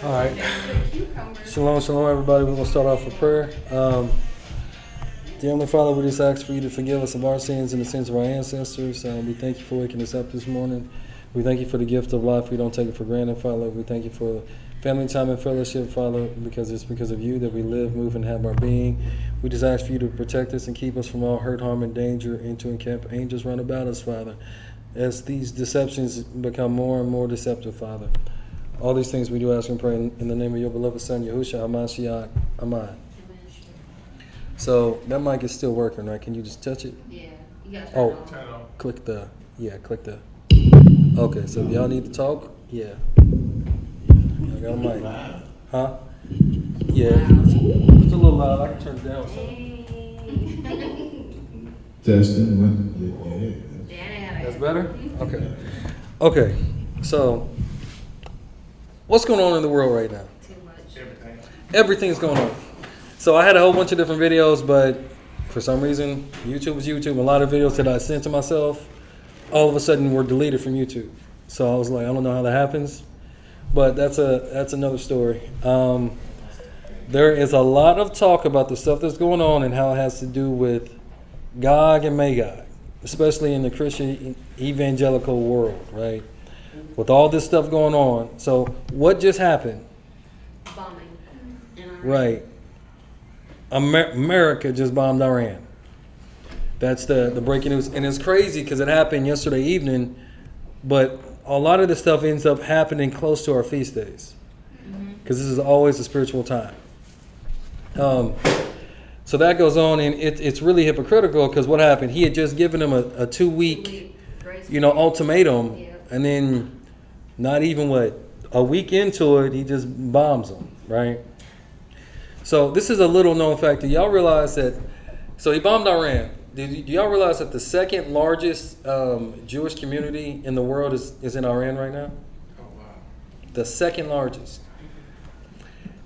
All right. Shalom, shalom, everybody. We're going to start off with prayer. Dear Heavenly Father, we just ask for you to forgive us of our sins and the sins of our ancestors. We thank you for waking us up this morning. We thank you for the gift of life. We don't take it for granted, Father. We thank you for family time and fellowship, Father, because it's because of you that we live, move, and have our being. We just ask for you to protect us and keep us from all hurt, harm, and danger, and to encamp angels round about us, Father, as these deceptions become more and more deceptive, Father. All these things we do ask and pray in the name of your beloved Son, Yahushua HaMashiach. Amen. So that mic is still working, right? Can you just touch it? Yeah. You got to turn it on. Click the. Okay, so if y'all need to talk, yeah. I got a mic. Huh? Yeah. It's a little loud. I can turn it down. Testing. That's better? Okay. So, what's going on in the world right now? Too much. Everything's going on. So I had a whole bunch of different videos, but for some reason, YouTube was YouTube. A lot of videos that I sent to myself, all of a sudden were deleted from YouTube. So I was like, I don't know how that happens, but that's another story. There is a lot of talk about the stuff that's going on and how it has to do with Gog and Magog, especially in the Christian evangelical world, right? With all this stuff going on. So what just happened? Bombing. Right. America just bombed Iran. That's the breaking news. And it's crazy because it happened yesterday evening, but a lot of this stuff ends up happening close to our feast days because this is always a spiritual time. So that goes on, and it's really hypocritical because what happened? He had just given him a 2-week, ultimatum, and then not even a week into it, he just bombs them, right? So this is a little known fact. Do y'all realize that? So he bombed Iran. Do y'all realize that the second largest Jewish community in the world is in Iran right now? Oh, wow. The second largest.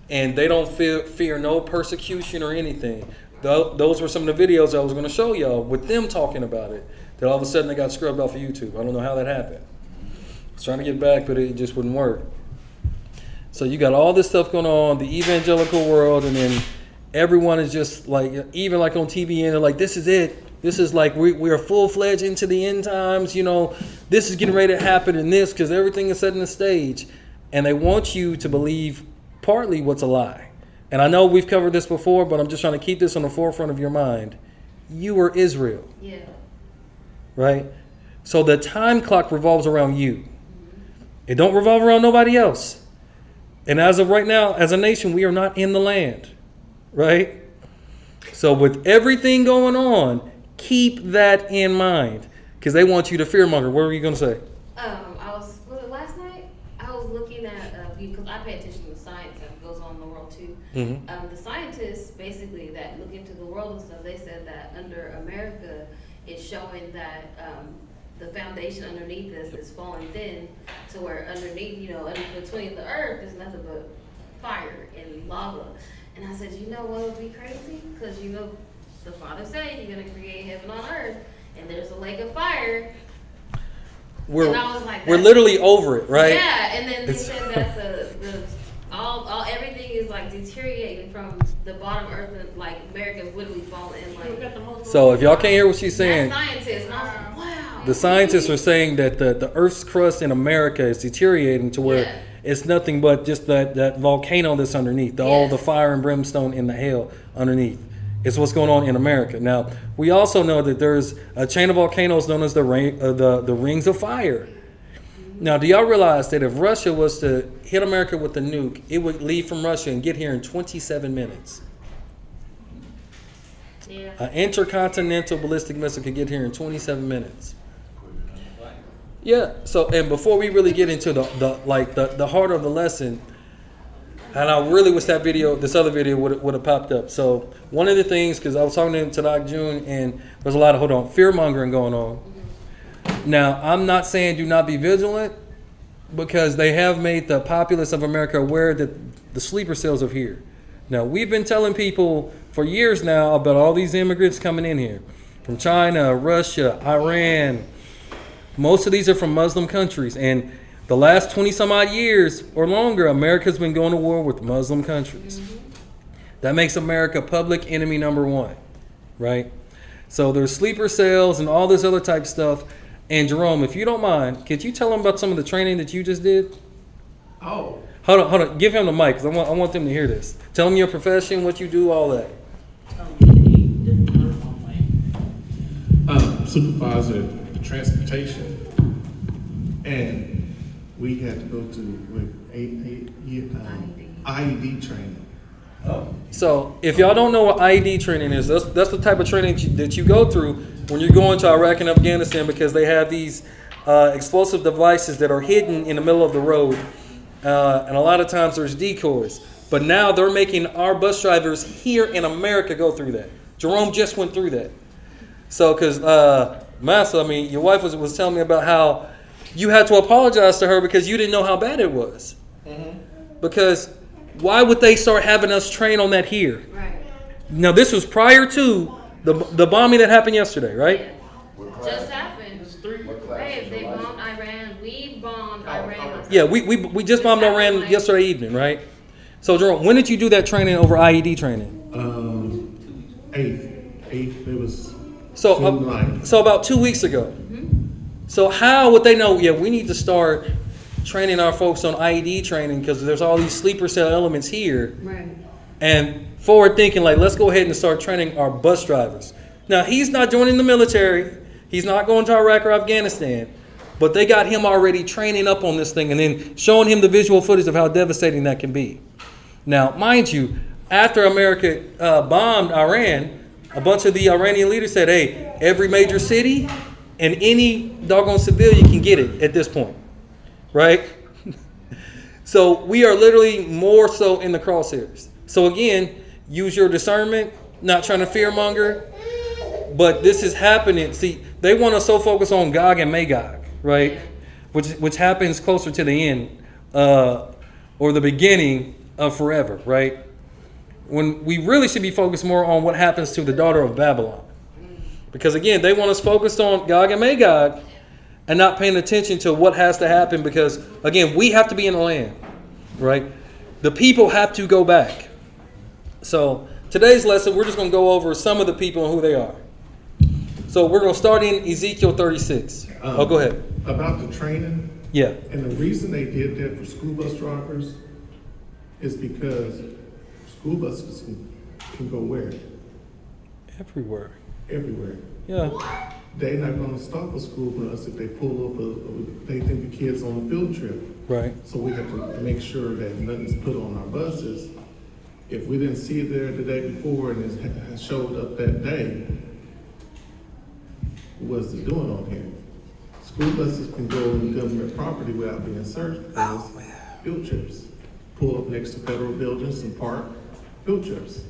And they don't fear no persecution or anything. Those were some of the videos I was going to show y'all with them talking about it. That all of a sudden they got scrubbed off of YouTube. I don't know how that happened. I was trying to get back, but it just wouldn't work. So you got all this stuff going on, the evangelical world, and then everyone is just like, even like on TV, and they're like, this is it. This is like, we are full-fledged into the end times. This is getting ready to happen in this because everything is set in the stage. And they want you to believe partly what's a lie. And I know we've covered this before, but I'm just trying to keep this on the forefront of your mind. You are Israel. Yeah. Right? So the time clock revolves around you. It don't revolve around nobody else. And as of right now, as a nation, we are not in the land. Right? So with everything going on, keep that in mind. Because they want you to fearmonger. What were you going to say? Was it last night? I was looking at, because I pay attention to science that goes on in the world too. Mm-hmm. The scientists basically that look into the world and stuff, they said that under America, it's showing that the foundation underneath us is falling thin to where underneath, between the earth is nothing but fire and lava. And I said, what would be crazy? Because, the Father said he's going to create heaven on earth, and there's a lake of fire. And I was like, we're literally over it, right? Yeah, and then they said that all everything is like deteriorating from the bottom of earth, and like America's literally falling. So if y'all can't hear what she's saying, scientists, and I was like, wow. The scientists are saying that the Earth's crust in America is deteriorating to where it's nothing but just that volcano that's underneath, all the fire and brimstone in the hell underneath. It's what's going on in America. Now, we also know that there's a chain of volcanoes known as the Rings of Fire. Now, do y'all realize that if Russia was to hit America with a nuke, it would leave from Russia and get here in 27 minutes? Yeah. An intercontinental ballistic missile could get here in 27 minutes. Yeah. So, and before we really get into the heart of the lesson, and I really wish this other video would have popped up. So one of the things, because I was talking to Doc June, and there's a lot of fear mongering going on. Now, I'm not saying do not be vigilant, because they have made the populace of America aware that the sleeper cells are here. Now, we've been telling people for years now about all these immigrants coming in here from China, Russia, Iran. Most of these are from Muslim countries. And The last 20 some odd years or longer, America's been going to war with Muslim countries. That makes America public enemy number one, right? So there's sleeper cells and all this other type stuff. And Jerome, if you don't mind, could you tell them about some of the training that you just did? Oh, Hold on. Give him the mic because I want them to hear this. Tell them your profession, what you do, all that. Supervisor of transportation, and we had to go to IED training. So if y'all don't know what IED training is, that's the type of training that you go through when you're going to Iraq and Afghanistan, because they have these explosive devices that are hidden in the middle of the road. And a lot of times there's decoys. But now they're making our bus drivers here in America go through that. Jerome just went through that. So, because Massa, I mean, your wife was telling me about how you had to apologize to her because you didn't know how bad it was. Because why would they start having us train on that here? Right. Now, this was prior to the bombing that happened yesterday, right? Yeah. Just happened. Babe, they bombed Iran. We bombed Iran. Yeah, we just bombed Iran yesterday evening, right? So, Jerome, when did you do that training over IED training? 8th, it was So, June 9th. so about 2 weeks ago. So how would they know? Yeah, we need to start training our folks on IED training because there's all these sleeper cell elements here. Right. And forward thinking, like, let's go ahead and start training our bus drivers. Now, he's not joining the military. He's not going to Iraq or Afghanistan. But they got him already training up on this thing and then showing him the visual footage of how devastating that can be. Now, mind you, after America bombed Iran, a bunch of the Iranian leaders said, hey, every major city and any doggone civilian can get it at this point, right? So we are literally more so in the crosshairs. So again, use your discernment, not trying to fearmonger, but this is happening. See, they want us so focused on Gog and Magog, right? Which happens closer to the end or the beginning of forever, right? When we really should be focused more on what happens to the daughter of Babylon. Because again, they want us focused on Gog and Magog and not paying attention to what has to happen because, again, we have to be in the land, right? The people have to go back. So today's lesson, we're just going to go over some of the people and who they are. So we're going to start in Ezekiel 36. Go ahead. About the training, Yeah. and the reason they did that for school bus drivers is because school buses can go where? Everywhere. Everywhere. Yeah. They're not going to stop a school bus if they pull up, they think the kid's on a field trip. Right. So we have to make sure that nothing's put on our buses. If we didn't see it there the day before and it has showed up that day, what's it doing on here? School buses can go on government property without being searched because field trips. Pull up next to federal buildings and park field trips.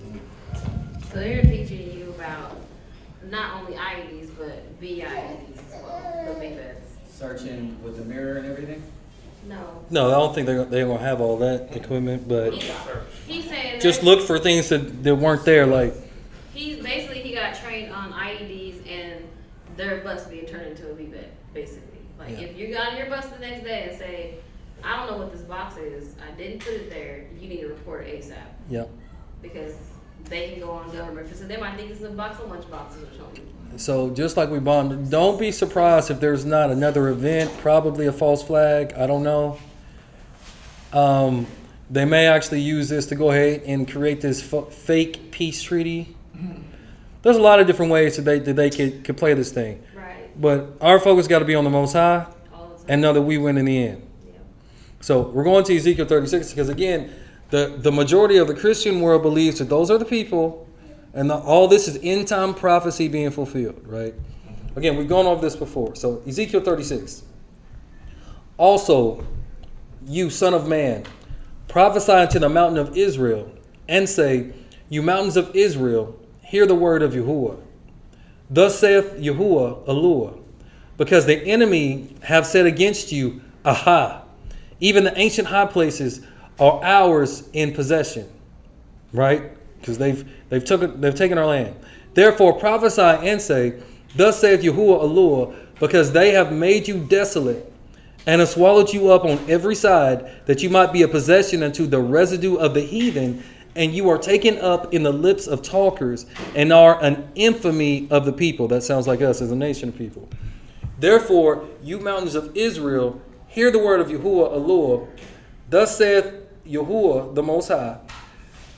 So they're teaching you about not only IEDs, but VIEDs as well, the VBEDs. Searching with the mirror and everything? No. No, I don't think they're going to have all that equipment, but He's saying just that look for things that weren't there, like, he got trained on IEDs and their bus being turned into a VBED, basically. Like Yeah. if you got on your bus the next day and say, I don't know what this box is, I didn't put it there, you need to report it ASAP. yeah. Because they can go on government, so they might think it's a box of lunch boxes or something. So just like we bombed, don't be surprised if there's not another event, probably a false flag. I don't know. They may actually use this to go ahead and create this fake peace treaty. There's a lot of different ways that they could play this thing. Right. But our focus got to be on the Most High All the time. and know that we win in the end. Yeah. So we're going to Ezekiel 36 because, again, the majority of the Christian world believes that those are the people and all this is end-time prophecy being fulfilled, right? Again, we've gone over this before. So Ezekiel 36. Also, you son of man, prophesy unto the mountain of Israel and say, you mountains of Israel, hear the word of Yahuwah. Thus saith Yahuwah, Eluah, because the enemy have said against you, Aha, even the ancient high places are ours in possession, right? Because they've taken our land. Therefore prophesy and say, Thus saith Yahuwah, Eluah, because they have made you desolate, and have swallowed you up on every side, that you might be a possession unto the residue of the heathen, and you are taken up in the lips of talkers, and are an infamy of the people. That sounds like us as a nation of people. Therefore, you mountains of Israel, hear the word of Yahuwah Allah. Thus saith Yahuwah the Most High,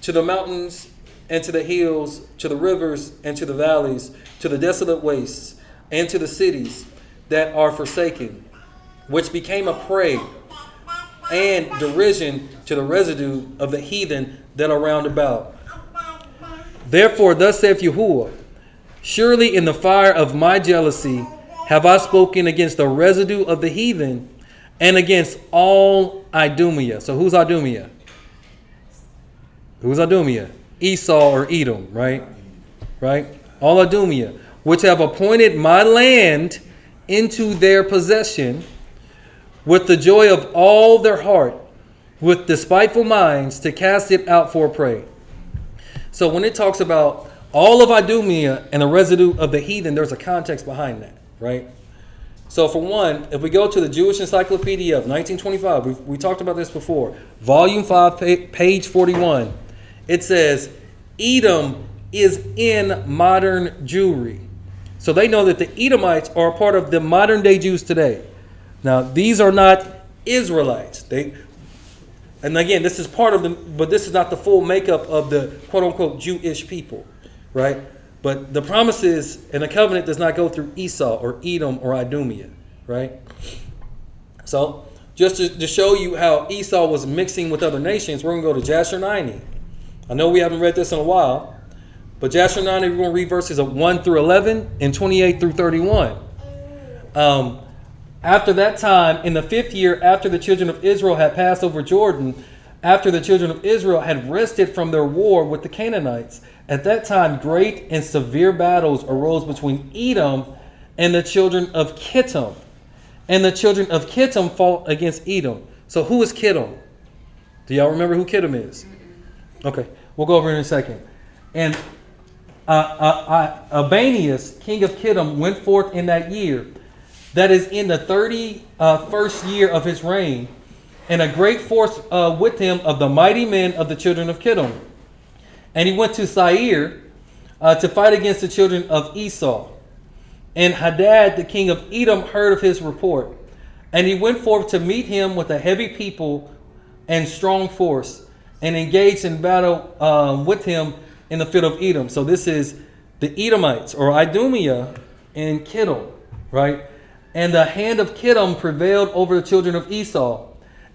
to the mountains and to the hills, to the rivers and to the valleys, to the desolate wastes, and to the cities that are forsaken, which became a prey and derision to the residue of the heathen that are round about. Therefore, thus saith Yahuwah, surely in the fire of my jealousy have I spoken against the residue of the heathen and against all Idumea. So who's Idumea? Who's Idumea? Esau or Edom, right? Right? All Idumea, which have appointed my land into their possession with the joy of all their heart, with despiteful minds to cast it out for a prey. So when it talks about all of Idumea and the residue of the heathen, there's a context behind that, right? So for one, if we go to the Jewish Encyclopedia of 1925, we talked about this before, volume 5, page 41, it says, Edom is in modern Jewry. So they know that the Edomites are a part of the modern day Jews today. Now, these are not Israelites. And again, this is part of them, but this is not the full makeup of the quote-unquote Jewish people, right? But the promises and the covenant does not go through Esau or Edom or Idumea, right? So, just to show you how Esau was mixing with other nations, we're going to go to Jasher 90. I know we haven't read this in a while, but Jasher 90, we're going to read verses of 1 through 11 and 28 through 31. After that time, in the 5th year after the children of Israel had passed over Jordan, after the children of Israel had rested from their war with the Canaanites, at that time great and severe battles arose between Edom and the children of Kittim. And the children of Kittim fought against Edom. So who is Kittim? Do y'all remember who Kittim is? Okay, we'll go over it in a second. And Albanius, king of Kittim, went forth in that year, that is in the 31st year of his reign, and a great force with him of the mighty men of the children of Kittim. And he went to Seir to fight against the children of Esau. And Hadad, the king of Edom, heard of his report. And he went forth to meet him with a heavy people and strong force, and engaged in battle with him in the field of Edom. So this is the Edomites, or Idumea, and Kittim, right? And the hand of Kittim prevailed over the children of Esau.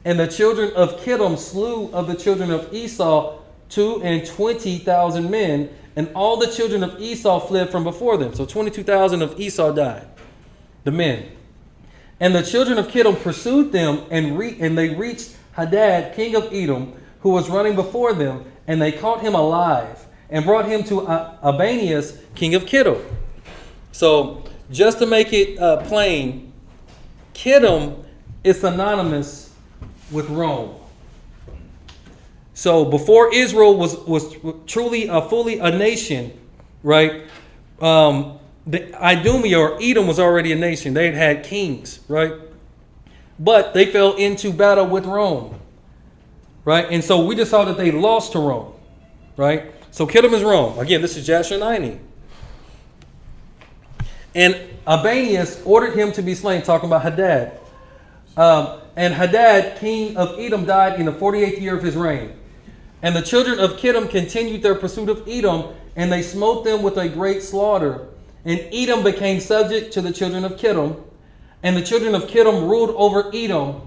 And the children of Kittim slew of the children of Esau 22,000 men, and all the children of Esau fled from before them. So 22,000 of Esau died, the men. And the children of Kittim pursued them, and they reached Hadad, king of Edom, who was running before them, and they caught him alive, and brought him to Albanius, king of Kittim. So, just to make it plain, Kittim is synonymous with Rome. So before Israel was truly fully a nation, right? The Idumea or Edom was already a nation. They had kings, right? But they fell into battle with Rome, right? And so we just saw that they lost to Rome, right? So Kittim is Rome. Again, this is Jasher 90. And Albanius ordered him to be slain, talking about Hadad. And Hadad, king of Edom, died in the 48th year of his reign. And the children of Kittim continued their pursuit of Edom, and they smote them with a great slaughter. And Edom became subject to the children of Kittim, and the children of Kittim ruled over Edom.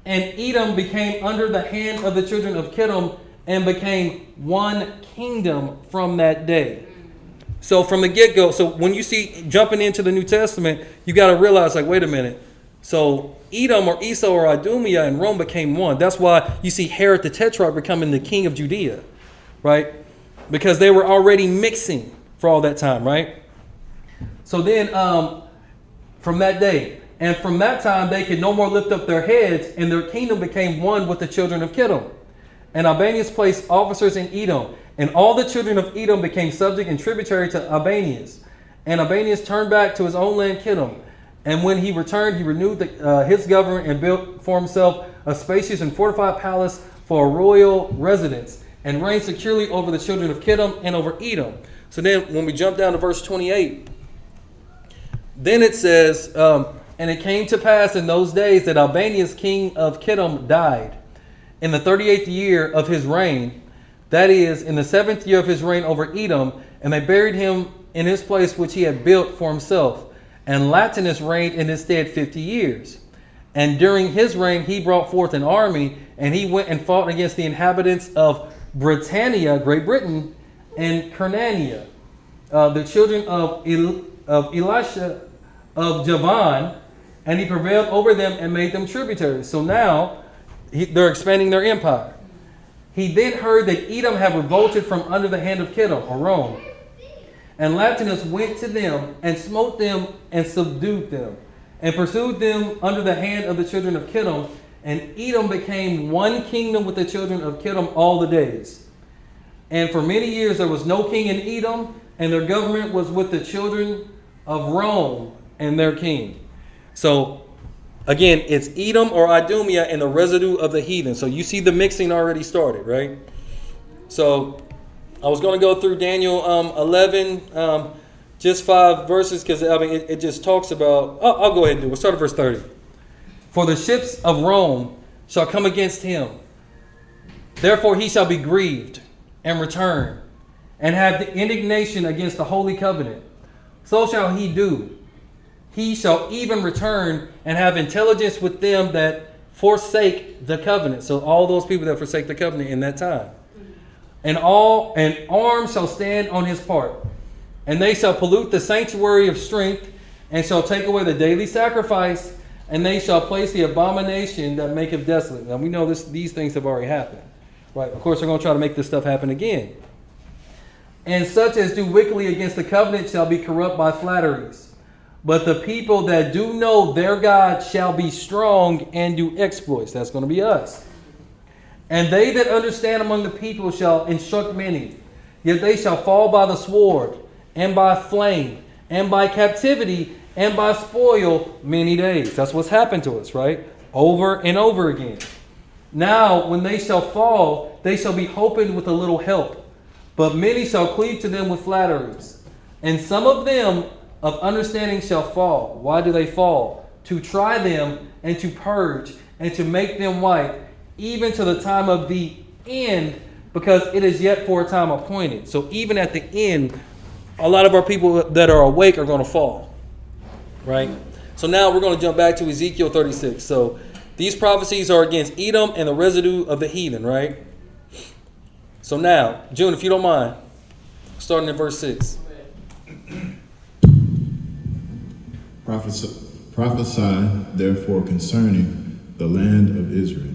And Edom became under the hand of the children of Kittim, and became one kingdom from that day. So from the get-go, so when you see jumping into the New Testament, you got to realize, like, wait a minute. So Edom or Esau or Idumea and Rome became one. That's why you see Herod the Tetrarch becoming the king of Judea, right? Because they were already mixing for all that time, right? So then from that day, and from that time they could no more lift up their heads, and their kingdom became one with the children of Kittim. And Albanius placed officers in Edom, and all the children of Edom became subject and tributary to Albanius. And Albanius turned back to his own land Kittim. And when he returned, he renewed his government and built for himself a spacious and fortified palace for a royal residence, and reigned securely over the children of Kittim and over Edom. So then when we jump down to verse 28, then it says, and it came to pass in those days that Albanius, king of Kittim, died in the 38th year of his reign, that is, in the 7th year of his reign over Edom, and they buried him in his place which he had built for himself. And Latinus reigned in his stead 50 years. And during his reign he brought forth an army, and he went and fought against the inhabitants of Britannia, Great Britain, and Kernania, the children of Elisha of Javan, and he prevailed over them and made them tributaries. So now they're expanding their empire. He then heard that Edom had revolted from under the hand of Kittim, or Rome. And Latinus went to them and smote them and subdued them, and pursued them under the hand of the children of Kittim. And Edom became one kingdom with the children of Kittim all the days. And for many years there was no king in Edom, and their government was with the children of Rome and their king. So again, it's Edom or Idumea and the residue of the heathen. So you see the mixing already started, right? So I was going to go through Daniel 11, just 5 verses, because I mean it just talks about. I'll go ahead and do it. We'll start at verse 30. For the ships of Rome shall come against him. Therefore he shall be grieved and return, and have the indignation against the holy covenant. So shall he do. He shall even return and have intelligence with them that forsake the covenant. So all those people that forsake the covenant in that time. And arms shall stand on his part. And they shall pollute the sanctuary of strength, and shall take away the daily sacrifice, and they shall place the abomination that maketh desolate. Now we know these things have already happened. Right? Of course, they're going to try to make this stuff happen again. And such as do wickedly against the covenant shall be corrupt by flatteries. But the people that do know their God shall be strong and do exploits. That's going to be us. And they that understand among the people shall instruct many. Yet they shall fall by the sword, and by flame, and by captivity, and by spoil many days. That's what's happened to us, right? Over and over again. Now, when they shall fall, they shall be holpen with a little help. But many shall cleave to them with flatteries. And some of them of understanding shall fall. Why do they fall? To try them, and to purge, and to make them white, even to the time of the end, because it is yet for a time appointed. So even at the end, a lot of our people that are awake are going to fall. Right? So now we're going to jump back to Ezekiel 36. So these prophecies are against Edom and the residue of the heathen, right? So now, June, if you don't mind, starting in verse 6. Prophesy therefore concerning the land of Israel,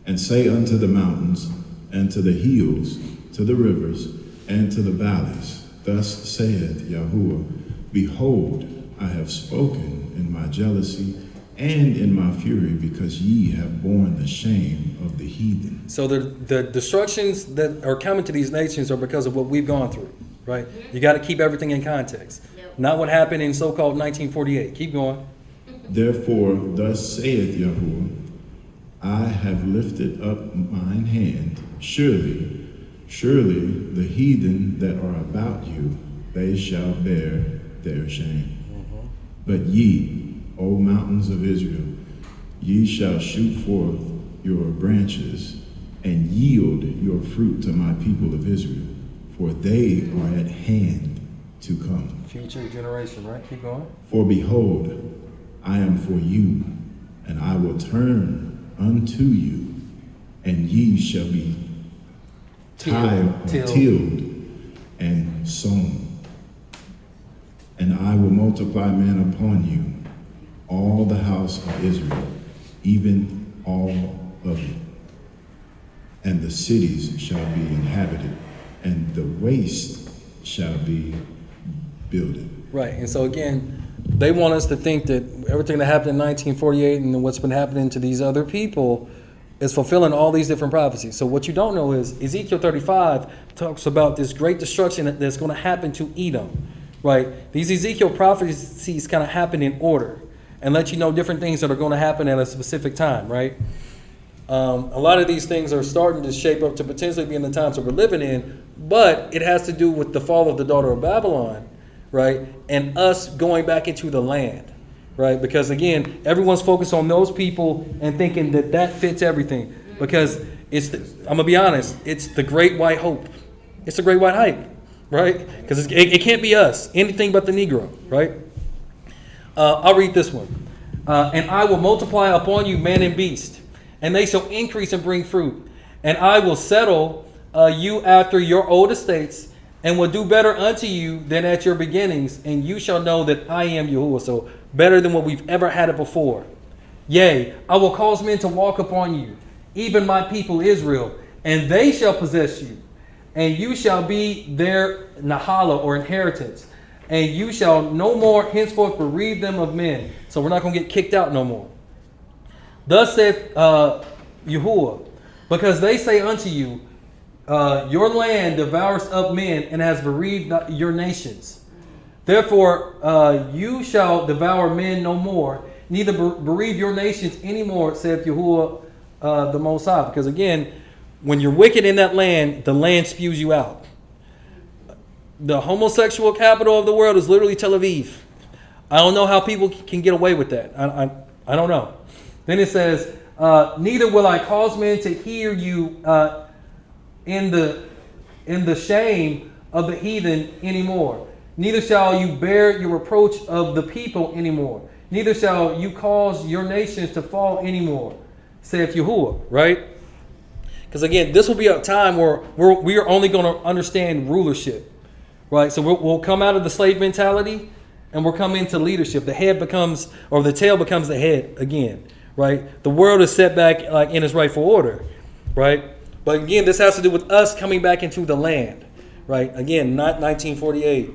and say unto the mountains, and to the hills, to the rivers, and to the valleys, thus saith Yahuwah, behold, I have spoken in my jealousy and in my fury, because ye have borne the shame of the heathen. So the destructions that are coming to these nations are because of what we've gone through, right? You got to keep everything in context. Yep. Not what happened in so-called 1948. Keep going. Therefore, thus saith Yahuwah, I have lifted up mine hand. Surely, surely the heathen that are about you, they shall bear their shame. But ye, O mountains of Israel, ye shall shoot forth your branches and yield your fruit to my people of Israel, for they are at hand to come. Future generation, right? Keep going. For behold, I am for you, and I will turn unto you, and ye shall be tilled and sown. And I will multiply man upon you, all the house of Israel, even all of it. And the cities shall be inhabited, and the waste shall be builded. Right. And so again, they want us to think that everything that happened in 1948 and what's been happening to these other people is fulfilling all these different prophecies. So what you don't know is Ezekiel 35 talks about this great destruction that's going to happen to Edom. Right? These Ezekiel prophecies kind of happen in order. and let you know different things that are going to happen at a specific time, right? A lot of these things are starting to shape up to potentially be in the times that we're living in, but it has to do with the fall of the daughter of Babylon, right? And us going back into the land, right? Because again, everyone's focused on those people and thinking that that fits everything. Because I'm going to be honest, it's the great white hope. It's the great white hype, right? Because it can't be us, anything but the Negro, right? I'll read this one. And I will multiply upon you man and beast, and they shall increase and bring fruit. And I will settle you after your old estates, and will do better unto you than at your beginnings, and you shall know that I am Yahuwah. So better than what we've ever had it before. Yea, I will cause men to walk upon you, even my people Israel, and they shall possess you, and you shall be their nahala or inheritance, and you shall no more henceforth bereave them of men. So we're not going to get kicked out no more. Thus saith Yahuwah, because they say unto you, your land devours up men and has bereaved your nations. Therefore, you shall devour men no more, neither bereave your nations anymore, saith Yahuwah the Most High. Because again, when you're wicked in that land, the land spews you out. The homosexual capital of the world is literally Tel Aviv. I don't know how people can get away with that. I don't know. Then it says, neither will I cause men to hear you in the shame of the heathen anymore. Neither shall you bear your reproach of the people anymore. Neither shall you cause your nations to fall anymore, saith Yahuwah, right? Because again, this will be a time where we are only going to understand rulership, right? So we'll come out of the slave mentality and we'll come into leadership. The head becomes, or the tail becomes the head again, right? The world is set back like in its rightful order, right? But again, this has to do with us coming back into the land, right? Again, not 1948.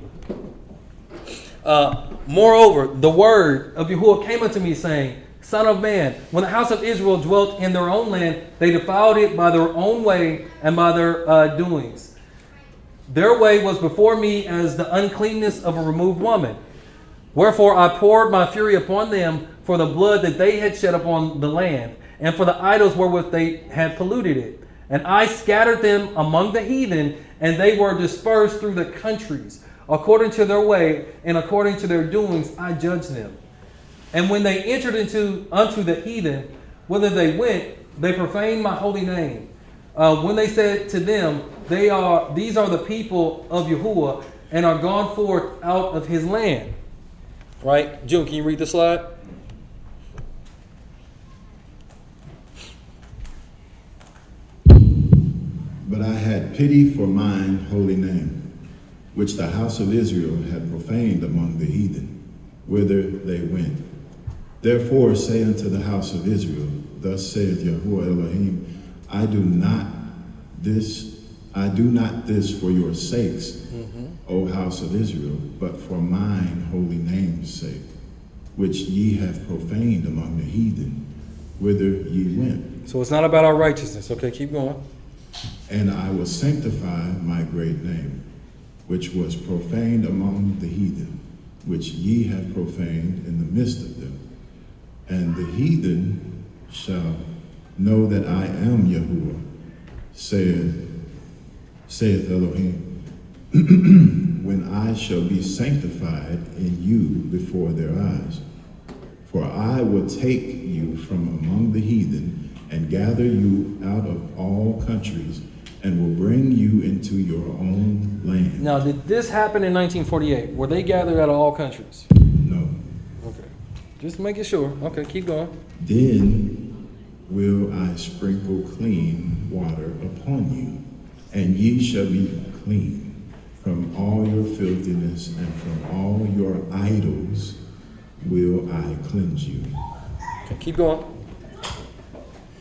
Moreover, the word of Yahuwah came unto me, saying, Son of man, when the house of Israel dwelt in their own land, they defiled it by their own way and by their doings. Their way was before me as the uncleanness of a removed woman. Wherefore I poured my fury upon them for the blood that they had shed upon the land, and for the idols wherewith they had polluted it. And I scattered them among the heathen, and they were dispersed through the countries. According to their way and according to their doings, I judged them. And when they entered unto the heathen, whither they went, they profaned my holy name. When they said to them, these are the people of Yahuwah, and are gone forth out of his land. Right? June, can you read the slide? But I had pity for mine holy name, which the house of Israel had profaned among the heathen, whither they went. Therefore say unto the house of Israel, Thus saith Yahuwah Elohim, I do not this for your sakes, O house of Israel, but for mine holy name's sake, which ye have profaned among the heathen, whither ye went. So it's not about our righteousness. Okay, keep going. And I will sanctify my great name, which was profaned among the heathen, which ye have profaned in the midst of them. And the heathen shall know that I am Yahuwah, saith Elohim, when I shall be sanctified in you before their eyes. For I will take you from among the heathen and gather you out of all countries, and will bring you into your own land. Now, did this happen in 1948? Were they gathered out of all countries? No. Okay. Just making sure. Okay, keep going. Then will I sprinkle clean water upon you, and ye shall be clean from all your filthiness, and from all your idols will I cleanse you. Okay, keep going.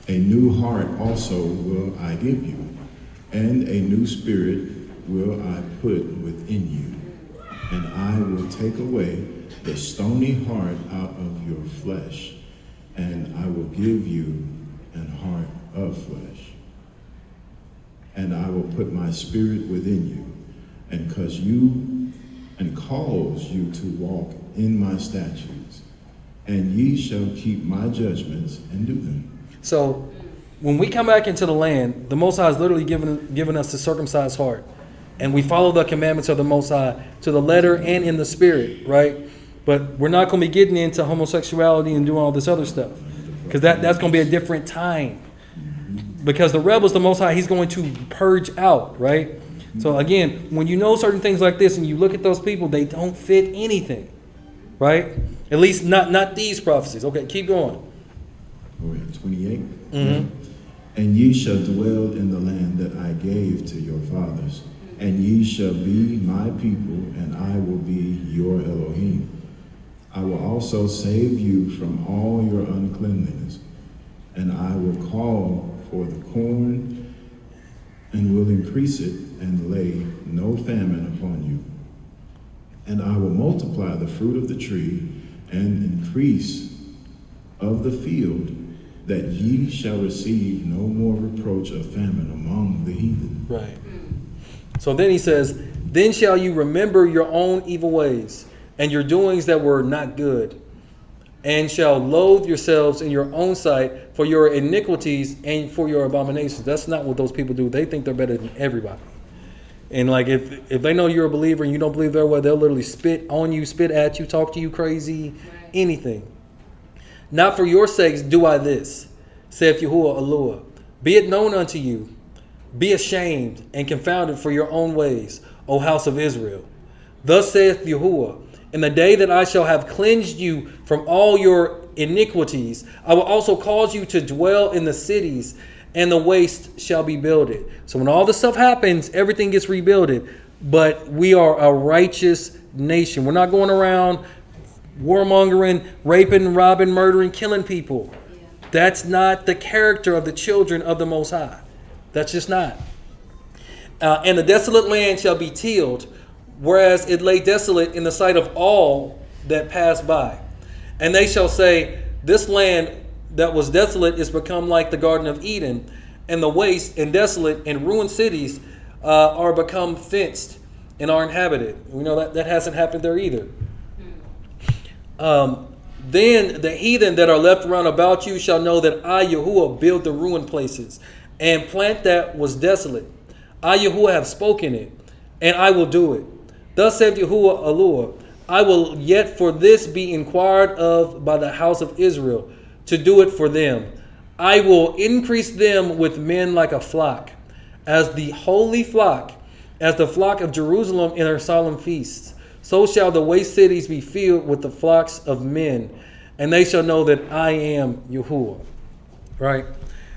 A new heart also will I give you, and a new spirit will I put within you. And I will take away the stony heart out of your flesh, and I will give you an heart of flesh. And I will put my spirit within you, and cause you to walk in my statutes, and ye shall keep my judgments and do them. So when we come back into the land, the Most High is literally giving us the circumcised heart. And we follow the commandments of the Most High to the letter and in the spirit, right? But we're not going to be getting into homosexuality and doing all this other stuff. Because that's going to be a different time. Because the rebels, the Most High, he's going to purge out, right? So again, when you know certain things like this and you look at those people, they don't fit anything, right? At least not these prophecies. Okay, keep going. Oh, yeah, 28. And ye shall dwell in the land that I gave to your fathers, and ye shall be my people, and I will be your Elohim. I will also save you from all your uncleanliness, and I will call for the corn, and will increase it, and lay no famine upon you. And I will multiply the fruit of the tree, and increase of the field, that ye shall receive no more reproach of famine among the heathen. Right. So then he says, then shall you remember your own evil ways and your doings that were not good, and shall loathe yourselves in your own sight for your iniquities and for your abominations. That's not what those people do. They think they're better than everybody. And like if they know you're a believer and you don't believe their way, they'll literally spit on you, spit at you, talk to you crazy, anything. Not for your sakes do I this, saith Yahuwah Elohim. Be it known unto you, be ashamed and confounded for your own ways, O house of Israel. Thus saith Yahuwah, in the day that I shall have cleansed you from all your iniquities, I will also cause you to dwell in the cities, and the waste shall be builded. So when all this stuff happens, everything gets rebuilded. But we are a righteous nation. We're not going around warmongering, raping, robbing, murdering, killing people. That's not the character of the children of the Most High. That's just not. And the desolate land shall be tilled, whereas it lay desolate in the sight of all that passed by. And they shall say, this land that was desolate is become like the Garden of Eden, and the waste and desolate and ruined cities are become fenced and are inhabited. We know that hasn't happened there either. Then the heathen that are left round about you shall know that I, Yahuwah, build the ruined places and plant that was desolate. I, Yahuwah, have spoken it, and I will do it. Thus saith Yahuwah Elohim, I will yet for this be inquired of by the house of Israel, to do it for them. I will increase them with men like a flock, as the holy flock, as the flock of Jerusalem in her solemn feasts. So shall the waste cities be filled with the flocks of men, and they shall know that I am Yahuwah. Right?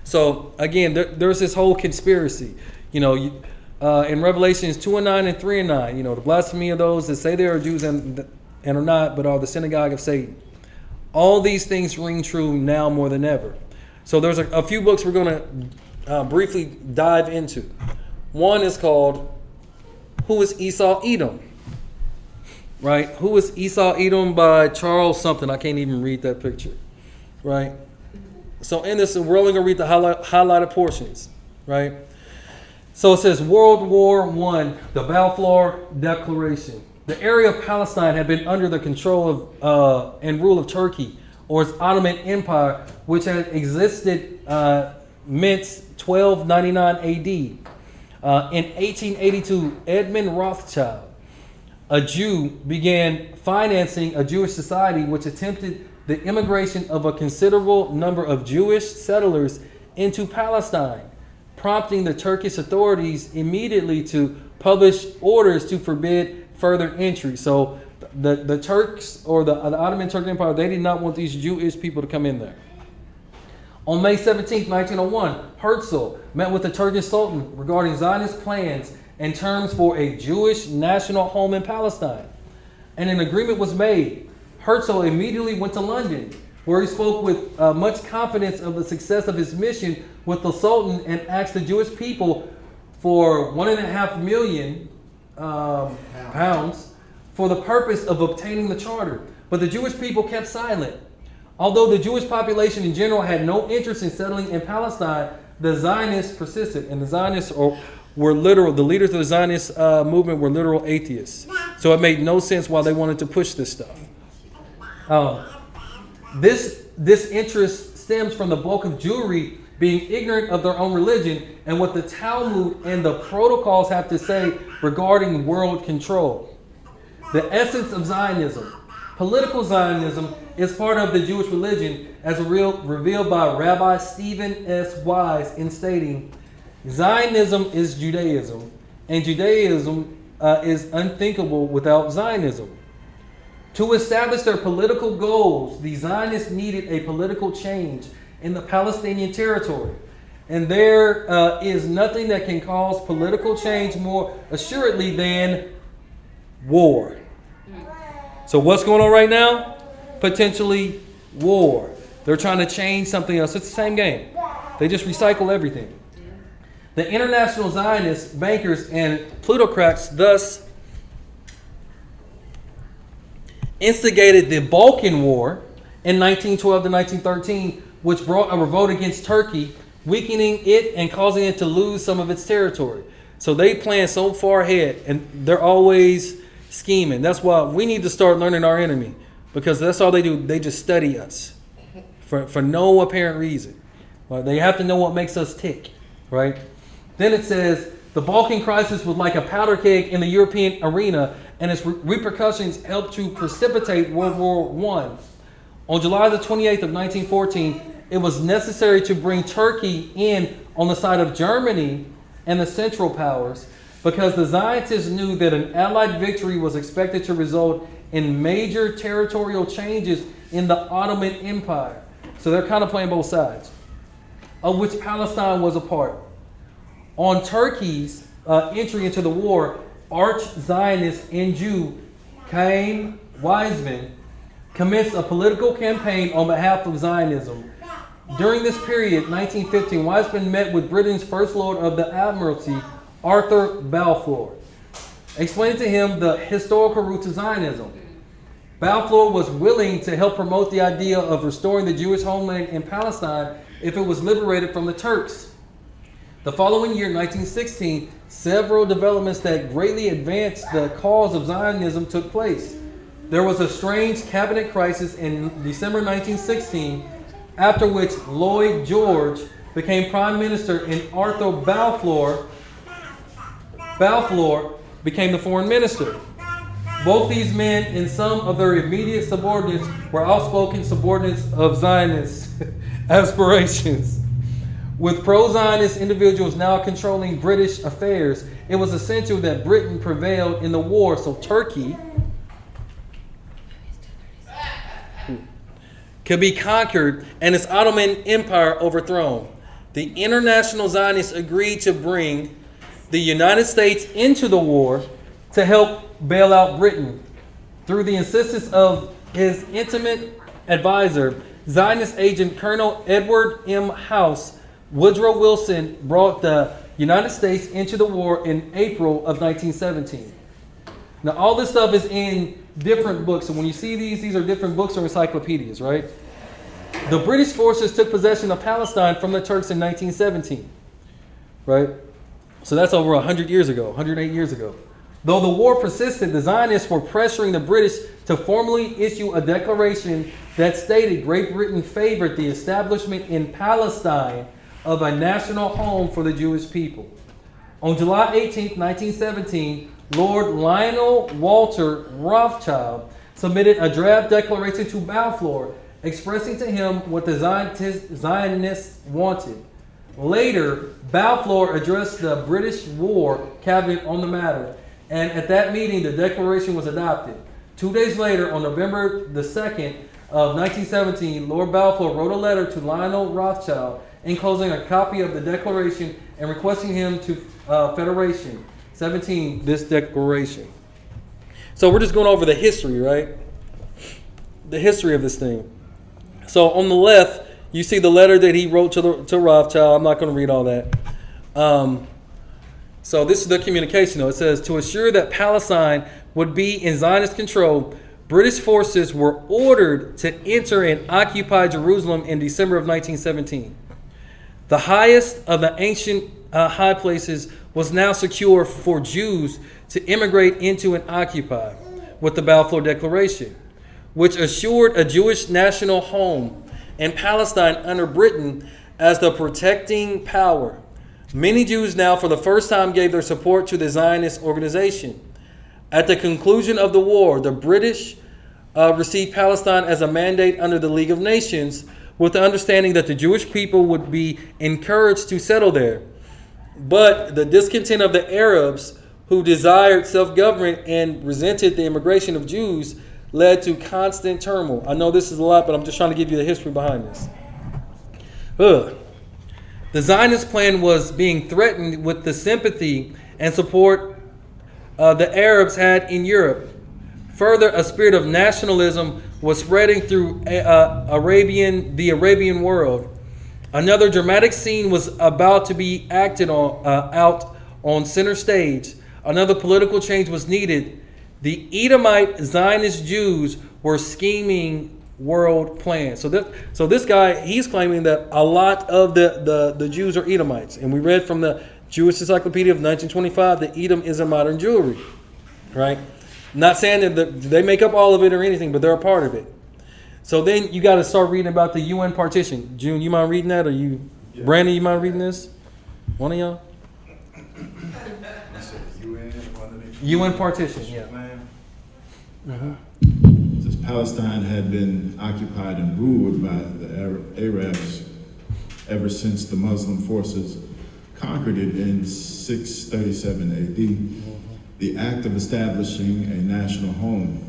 So again, there's this whole conspiracy. You know, in Revelations 2:9 and 3:9, you know, the blasphemy of those that say they are Jews and are not, but are the synagogue of Satan. All these things ring true now more than ever. So there's a few books we're going to briefly dive into. One is called Who is Esau Edom? Right? Who is Esau Edom by Charles something. I can't even read that picture. Right? So in this, we're only going to read the highlighted portions. Right? So it says World War I, the Balfour Declaration. The area of Palestine had been under the control of and rule of Turkey, or its Ottoman Empire, which had existed since 1299 AD. In 1882, Edmund Rothschild, a Jew, began financing a Jewish society which attempted the immigration of a considerable number of Jewish settlers into Palestine, prompting the Turkish authorities immediately to publish orders to forbid further entry. So the Turks, or the Ottoman Turkic Empire, they did not want these Jewish people to come in there. On May 17, 1901, Herzl met with the Turkish Sultan regarding Zionist plans and terms for a Jewish national home in Palestine. And an agreement was made. Herzl immediately went to London, where he spoke with much confidence of the success of his mission with the Sultan, and asked the Jewish people for $1.5 million pounds for the purpose of obtaining the charter. But the Jewish people kept silent. Although the Jewish population in general had no interest in settling in Palestine, the Zionists persisted. And the Zionists were literal, the leaders of the Zionist movement were literal atheists. So it made no sense why they wanted to push this stuff. This interest stems from the bulk of Jewry being ignorant of their own religion and what the Talmud and the protocols have to say regarding world control. The essence of Zionism. Political Zionism is part of the Jewish religion as revealed by Rabbi Stephen S. Wise in stating, Zionism is Judaism, and Judaism is unthinkable without Zionism. To establish their political goals, the Zionists needed a political change in the Palestinian territory. And there is nothing that can cause political change more assuredly than war. So what's going on right now? Potentially war. They're trying to change something else. It's the same game. They just recycle everything. The international Zionists, bankers, and plutocrats thus instigated the Balkan War in 1912 to 1913, which brought a revolt against Turkey, weakening it and causing it to lose some of its territory. So they plan so far ahead, and they're always scheming. That's why we need to start learning our enemy, because that's all they do. They just study us for no apparent reason. Right? They have to know what makes us tick, right? Then it says, the Balkan crisis was like a powder keg in the European arena, and its repercussions helped to precipitate World War I. On July the 28th of 1914, it was necessary to bring Turkey in on the side of Germany and the Central Powers, because the Zionists knew that an Allied victory was expected to result in major territorial changes in the Ottoman Empire. So they're kind of playing both sides, of which Palestine was a part. On Turkey's entry into the war, arch-Zionist and Jew Chaim Weizmann commenced a political campaign on behalf of Zionism. During this period, 1915, Weizmann met with Britain's First Lord of the Admiralty, Arthur Balfour, explaining to him the historical roots of Zionism. Balfour was willing to help promote the idea of restoring the Jewish homeland in Palestine if it was liberated from the Turks. The following year, 1916, several developments that greatly advanced the cause of Zionism took place. There was a strange cabinet crisis in December 1916, after which Lloyd George became prime minister and Arthur Balfour became the foreign minister. Both these men and some of their immediate subordinates were outspoken subordinates of Zionist aspirations. With pro-Zionist individuals now controlling British affairs, it was essential that Britain prevailed in the war so Turkey could be conquered and its Ottoman Empire overthrown. The international Zionists agreed to bring the United States into the war to help bail out Britain. Through the insistence of his intimate advisor, Zionist agent Colonel Edward M. House, Woodrow Wilson brought the United States into the war in April of 1917. Now, all this stuff is in different books. So when you see these are different books or encyclopedias, right? The British forces took possession of Palestine from the Turks in 1917, right? So that's over 100 years ago, 108 years ago. Though the war persisted, the Zionists were pressuring the British to formally issue a declaration that stated Great Britain favored the establishment in Palestine of a national home for the Jewish people. On July 18, 1917, Lord Lionel Walter Rothschild submitted a draft declaration to Balfour, expressing to him what the Zionists wanted. Later, Balfour addressed the British War Cabinet on the matter, and at that meeting, the declaration was adopted. 2 days later, on November the 2nd of 1917, Lord Balfour wrote a letter to Lionel Rothschild, enclosing a copy of the declaration and requesting him to Federation 17, this declaration. So we're just going over the history, right? The history of this thing. So on the left, you see the letter that he wrote to Rothschild. I'm not going to read all that. So this is the communication, though. It says, to assure that Palestine would be in Zionist control, British forces were ordered to enter and occupy Jerusalem in December of 1917. The highest of the ancient high places was now secure for Jews to immigrate into and occupy with the Balfour Declaration. which assured a Jewish national home in Palestine under Britain as the protecting power. Many Jews now, for the first time, gave their support to the Zionist organization. At the conclusion of the war, the British received Palestine as a mandate under the League of Nations, with the understanding that the Jewish people would be encouraged to settle there. But the discontent of the Arabs, who desired self-government and resented the immigration of Jews, led to constant turmoil. I know this is a lot, but I'm just trying to give you the history behind this. The Zionist plan was being threatened with the sympathy and support the Arabs had in Europe. Further, a spirit of nationalism was spreading through the Arabian world. Another dramatic scene was about to be acted out on center stage. Another political change was needed. The Edomite Zionist Jews were scheming world plans. So this guy, he's claiming that a lot of the Jews are Edomites. And we read from the Jewish Encyclopedia of 1925 that Edom is a modern Jewry, right? Not saying that they make up all of it or anything, but they're a part of it. So then you got to start reading about the UN partition. June, you mind reading that? Or you, yeah. Brandon, you mind reading this? One of y'all? UN partition, yeah. Since Palestine had been occupied and ruled by the Arabs ever since the Muslim forces conquered it in 637 AD, the act of establishing a national home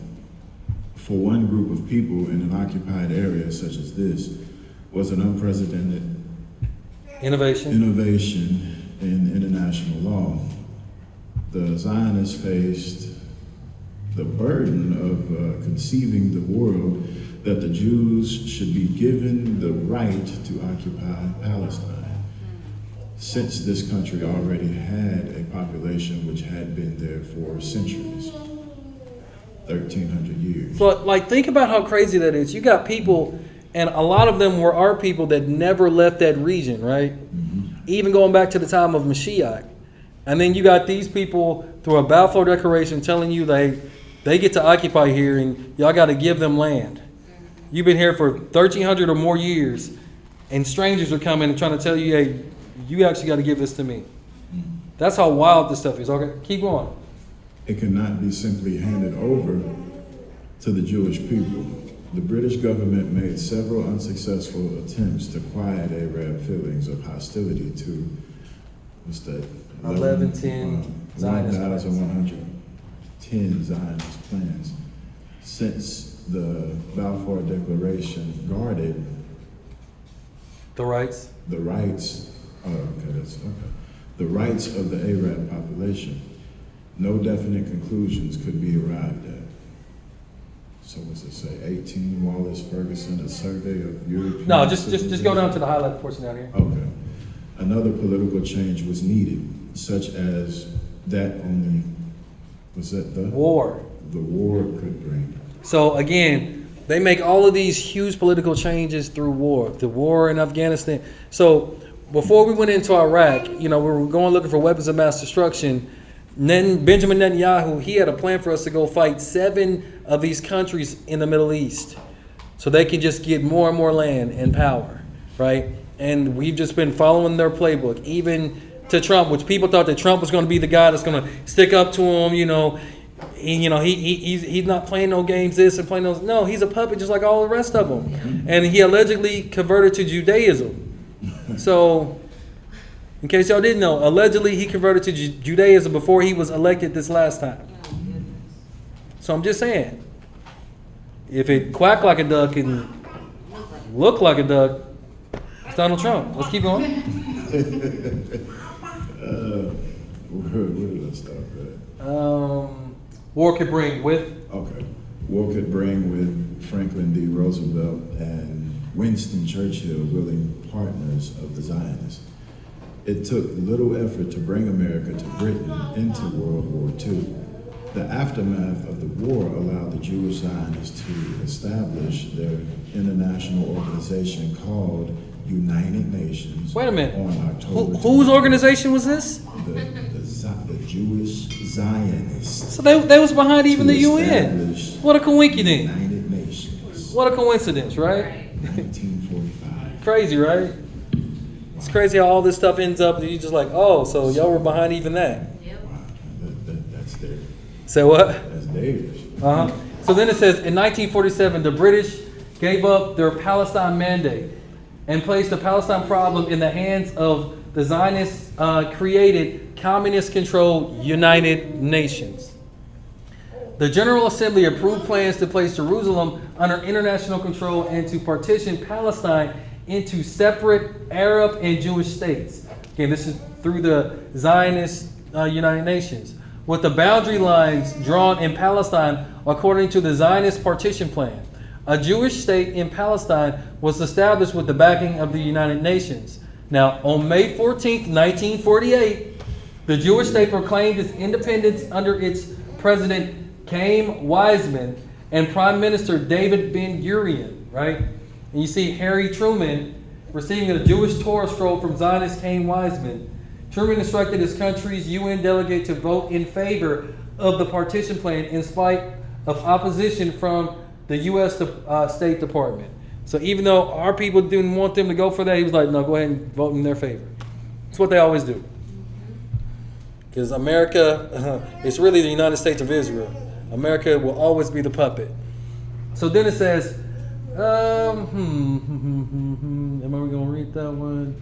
for one group of people in an occupied area such as this was an unprecedented innovation in international law. The Zionists faced the burden of conceiving the world that the Jews should be given the right to occupy Palestine, since this country already had a population which had been there for centuries, 1,300 years. So, like, think about how crazy that is. You got people, and a lot of them were our people that never left that region, right? Mm-hmm. Even going back to the time of Mashiach. And then you got these people through a Balfour Declaration telling you they get to occupy here and y'all got to give them land. You've been here for 1,300 or more years, and strangers are coming and trying to tell you, hey, you actually got to give this to me. That's how wild this stuff is. Okay, keep going. It cannot be simply handed over to the Jewish people. The British government made several unsuccessful attempts to quiet Arab feelings of hostility to, what's that? 1110 Zionist plans. 1,110 Zionist plans. Since the Balfour Declaration guarded the rights. The rights of the Arab population, no definite conclusions could be arrived at. So what's it say? 18 Wallace Ferguson, a survey of European. No, just go down to the highlight portion down here. Okay. Another political change was needed, such as that only the war could bring. So again, they make all of these huge political changes through war. The war in Afghanistan. So before we went into Iraq, we were going looking for weapons of mass destruction. Then Benjamin Netanyahu, he had a plan for us to go fight 7 of these countries in the Middle East, so they can just get more and more land and power, right? And we've just been following their playbook, even to Trump, which people thought that Trump was going to be the guy that's going to stick up to him. He's not playing no games. This and playing those. No, he's a puppet just like all the rest of them. Mm-hmm. And he allegedly converted to Judaism. So, in case y'all didn't know, allegedly he converted to Judaism before he was elected this last time. So I'm just saying, if it quack like a duck and look like a duck, it's Donald Trump. Let's keep going. Where did I stop at? War could bring with. Okay. War could bring with Franklin D. Roosevelt and Winston Churchill willing partners of the Zionists. It took little effort to bring America to Britain into World War II. The aftermath of the war allowed the Jewish Zionists to establish their international organization called United Nations. Wait a minute. On October whose organization was this? The Jewish Zionists. So they was behind even the UN. What a coinky then. United Nations. What a coincidence, right? 1945. Crazy, right? It's crazy how all this stuff ends up. And you just like, oh, so y'all were behind even that. Yep. Wow, that's David. Say what? That's David. So then it says, in 1947, the British gave up their Palestine mandate and placed the Palestine problem in the hands of the Zionist created communist-controlled United Nations. The General Assembly approved plans to place Jerusalem under international control and to partition Palestine into separate Arab and Jewish states. Okay, this is through the Zionist United Nations, with the boundary lines drawn in Palestine according to the Zionist partition plan. A Jewish state in Palestine was established with the backing of the United Nations. Now, on May 14th, 1948, the Jewish state proclaimed its independence under its president, Chaim Weizmann, and Prime Minister David Ben-Gurion, right? And you see Harry Truman receiving a Jewish Torah scroll from Zionist Chaim Weizmann. Truman instructed his country's UN delegate to vote in favor of the partition plan in spite of opposition from the U.S. State Department. So even though our people didn't want them to go for that, he was like, no, go ahead and vote in their favor. That's what they always do. Because America, it's really the United States of Israel. America will always be the puppet. So then it says, am I going to read that one?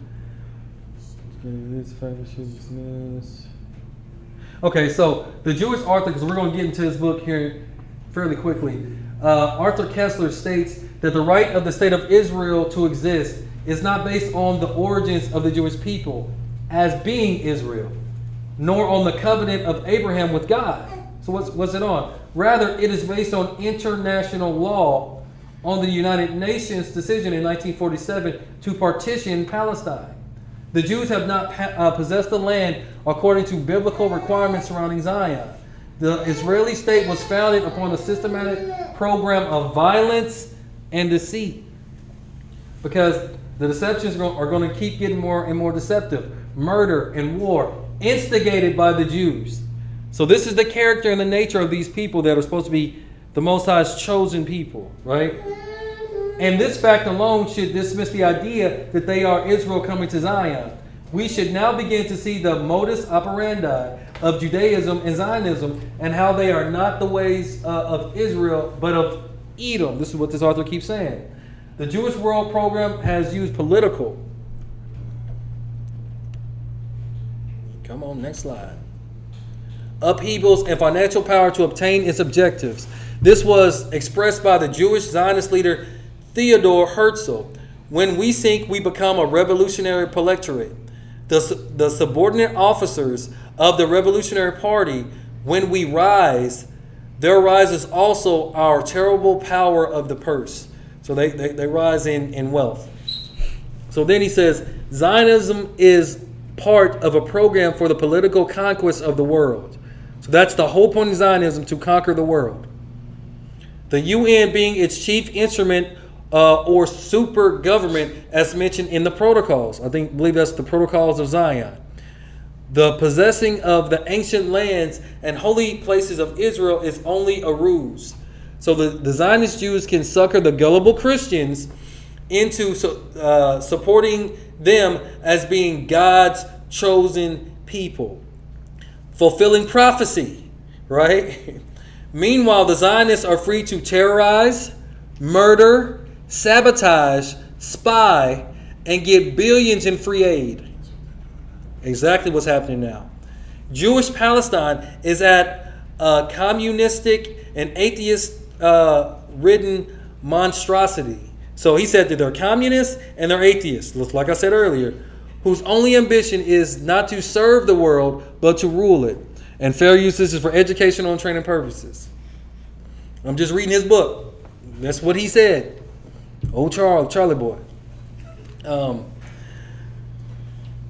Okay, so the Jewish author, because we're going to get into this book here fairly quickly. Arthur Kessler states that the right of the state of Israel to exist is not based on the origins of the Jewish people as being Israel, nor on the covenant of Abraham with God. So what's it on? Rather, it is based on international law, on the United Nations decision in 1947 to partition Palestine. The Jews have not possessed the land according to biblical requirements surrounding Zion. The Israeli state was founded upon a systematic program of violence and deceit, because the deceptions are going to keep getting more and more deceptive. Murder and war instigated by the Jews. So this is the character and the nature of these people that are supposed to be the Most High's chosen people, right? And this fact alone should dismiss the idea that they are Israel coming to Zion. We should now begin to see the modus operandi of Judaism and Zionism and how they are not the ways of Israel, but of Edom. This is what this author keeps saying. The Jewish World Program has used political. Come on, next slide. Upheavals and financial power to obtain its objectives. This was expressed by the Jewish Zionist leader Theodor Herzl. When we sink, we become a revolutionary proletariat. The subordinate officers of the Revolutionary Party, when we rise, there rises also our terrible power of the purse. So they rise in wealth. So then he says, Zionism is part of a program for the political conquest of the world. So that's the whole point of Zionism, to conquer the world. The UN being its chief instrument or super government, as mentioned in the protocols. Believe that's the protocols of Zion. The possessing of the ancient lands and holy places of Israel is only a ruse. So the Zionist Jews can sucker the gullible Christians into supporting them as being God's chosen people. Fulfilling prophecy, right? Meanwhile, the Zionists are free to terrorize, murder, sabotage, spy, and get billions in free aid. Exactly what's happening now. Jewish Palestine is at a communistic and atheist-ridden monstrosity. So he said that they're communists and they're atheists, like I said earlier, whose only ambition is not to serve the world, but to rule it. And fair use this is for educational and training purposes. I'm just reading his book. That's what he said. Old Charlie boy.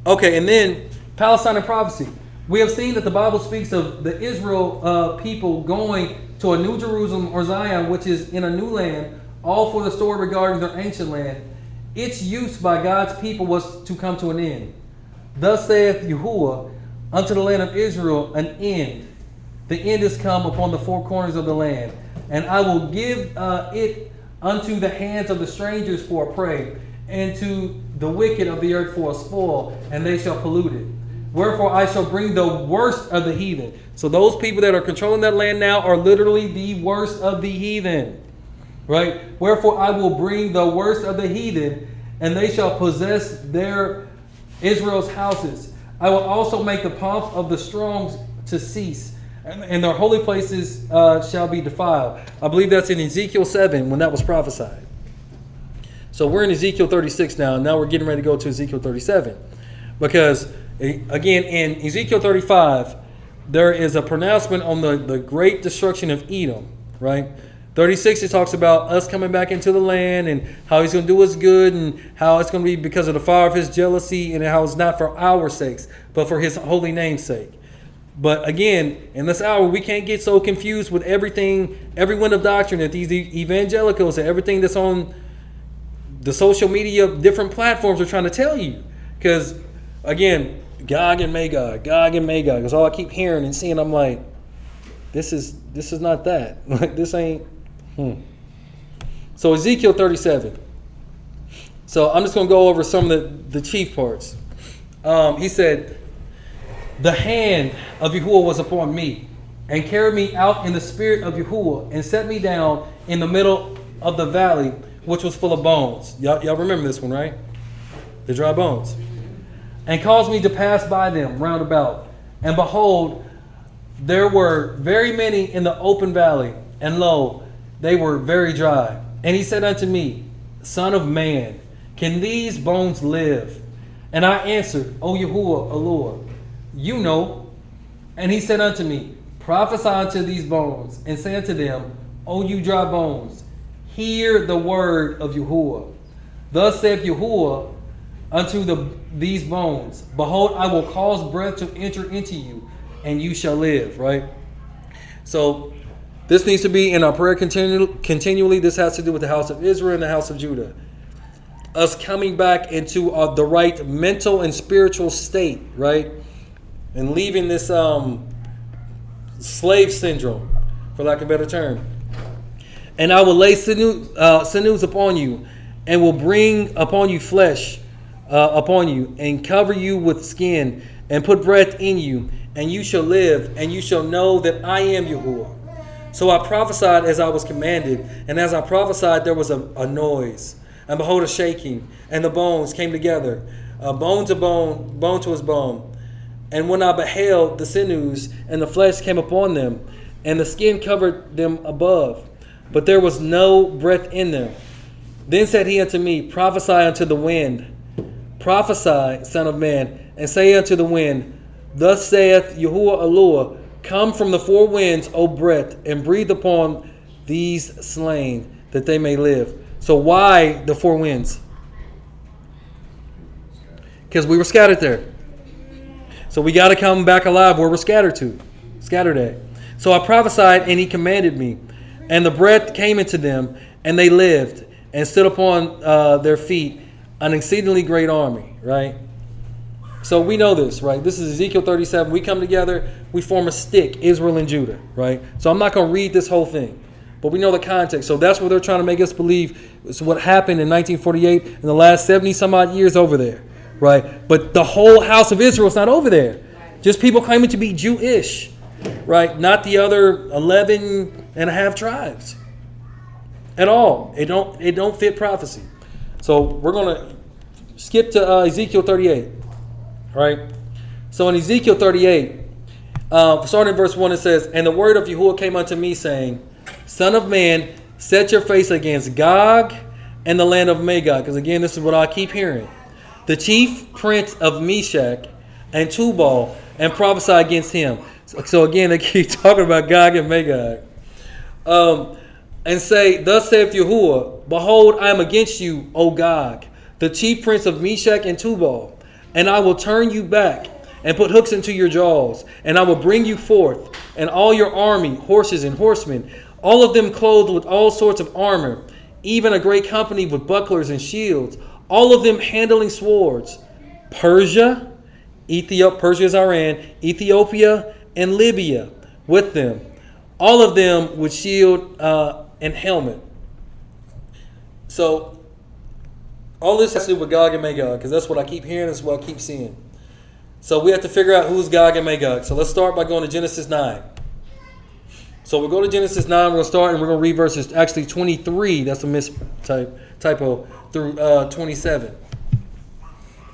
Okay, and then Palestine and prophecy. We have seen that the Bible speaks of the Israel people going to a new Jerusalem or Zion, which is in a new land, all for the story regarding their ancient land. Its use by God's people was to come to an end. Thus saith Yahuwah, unto the land of Israel an end. The end is come upon the four corners of the land, and I will give it unto the hands of the strangers for a prey, and to the wicked of the earth for a spoil, and they shall pollute it. Wherefore I shall bring the worst of the heathen. So those people that are controlling that land now are literally the worst of the heathen. Right? Wherefore I will bring the worst of the heathen, and they shall possess their Israel's houses. I will also make the pomp of the strong to cease, and their holy places shall be defiled. I believe that's in Ezekiel 7 when that was prophesied. So we're in Ezekiel 36 now, and now we're getting ready to go to Ezekiel 37. Because, again, in Ezekiel 35, there is a pronouncement on the great destruction of Edom, right? 36, it talks about us coming back into the land and how he's going to do us good and how it's going to be because of the fire of his jealousy and how it's not for our sakes, but for his holy name's sake. But again, in this hour, we can't get so confused with everything, every wind of doctrine that these evangelicals and everything that's on the social media, different platforms are trying to tell you. Because, again, Gog and Magog, because all I keep hearing and seeing, I'm like, this is not that. Like, this ain't. So Ezekiel 37. So I'm just going to go over some of the chief parts. He said, the hand of Yahuwah was upon me, and carried me out in the spirit of Yahuwah, and set me down in the middle of the valley, which was full of bones. Y'all remember this one, right? The dry bones. And caused me to pass by them round about. And behold, there were very many in the open valley, and lo, they were very dry. And he said unto me, Son of man, can these bones live? And I answered, O Yahuwah, O Lord, you know. And he said unto me, Prophesy unto these bones, and say unto them, O you dry bones, hear the word of Yahuwah. Thus saith Yahuwah unto these bones, Behold, I will cause breath to enter into you, and you shall live. Right? So this needs to be in our prayer continually. This has to do with the house of Israel and the house of Judah. Us coming back into the right mental and spiritual state, right? And leaving this slave syndrome, for lack of a better term. And I will lay sinews upon you, and will bring upon you flesh upon you, and cover you with skin, and put breath in you, and you shall live, and you shall know that I am Yahuwah. So I prophesied as I was commanded, and as I prophesied there was a noise, and behold a shaking, and the bones came together, bone to bone, bone to his bone. And when I beheld the sinews, and the flesh came upon them, and the skin covered them above, but there was no breath in them. Then said he unto me, Prophesy unto the wind. Prophesy, son of man, and say unto the wind, Thus saith Yahuwah Eloah, Come from the four winds, O breath, and breathe upon these slain, that they may live. So why the four winds? Because we were scattered there. So we got to come back alive where we're scattered to. Scattered at. So I prophesied, and he commanded me. And the breath came into them, and they lived, and stood upon their feet, an exceedingly great army. Right? So we know this, right? This is Ezekiel 37. We come together, we form a stick, Israel and Judah, right? So I'm not going to read this whole thing, but we know the context. So that's what they're trying to make us believe is what happened in 1948 in the last 70 some odd years over there, right? But the whole house of Israel is not over there. Just people claiming to be Jewish, right? Not the other 11 and a half tribes at all. It don't fit prophecy. So we're going to skip to Ezekiel 38. Right? So in Ezekiel 38, starting in verse 1, it says, And the word of Yahuwah came unto me, saying, Son of man, set your face against Gog and the land of Magog. Because again, this is what I keep hearing. The chief prince of Meshach and Tubal, and prophesy against him. So again, they keep talking about Gog and Magog. And say, Thus saith Yahuwah, Behold, I am against you, O Gog, the chief prince of Meshach and Tubal. And I will turn you back, and put hooks into your jaws, and I will bring you forth, and all your army, horses and horsemen, all of them clothed with all sorts of armor, even a great company with bucklers and shields, all of them handling swords. Persia is Iran, Ethiopia, and Libya with them, all of them with shield and helmet. So all this has to do with Gog and Magog, because that's what I keep hearing, that's what I keep seeing. So we have to figure out who's Gog and Magog. So let's start by going to Genesis 9. So we'll go to Genesis 9, we're going to start, and we're going to read verses, actually 23, that's a typo, through 27.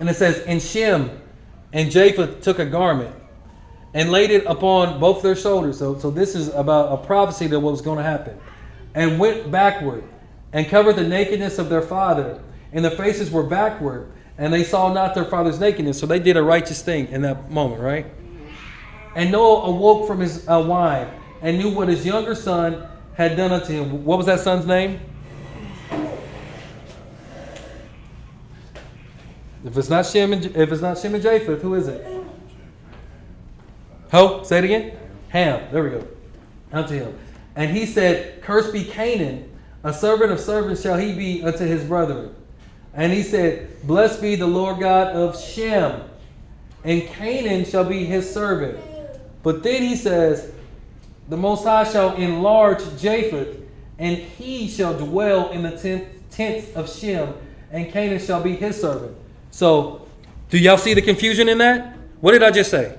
And it says, and Shem and Japheth took a garment and laid it upon both their shoulders. So this is about a prophecy that was going to happen. And went backward and covered the nakedness of their father. And their faces were backward, and they saw not their father's nakedness. So they did a righteous thing in that moment, right? And Noah awoke from his wine and knew what his younger son had done unto him. What was that son's name? If it's not Shem and Japheth, who is it? Ho? Say it again. Ham. There we go. Unto him. And he said, cursed be Canaan, a servant of servants shall he be unto his brethren. And he said, blessed be the Lord God of Shem, and Canaan shall be his servant. But then he says, the Most High shall enlarge Japheth, and he shall dwell in the tents of Shem, and Canaan shall be his servant. So, do y'all see the confusion in that? What did I just say?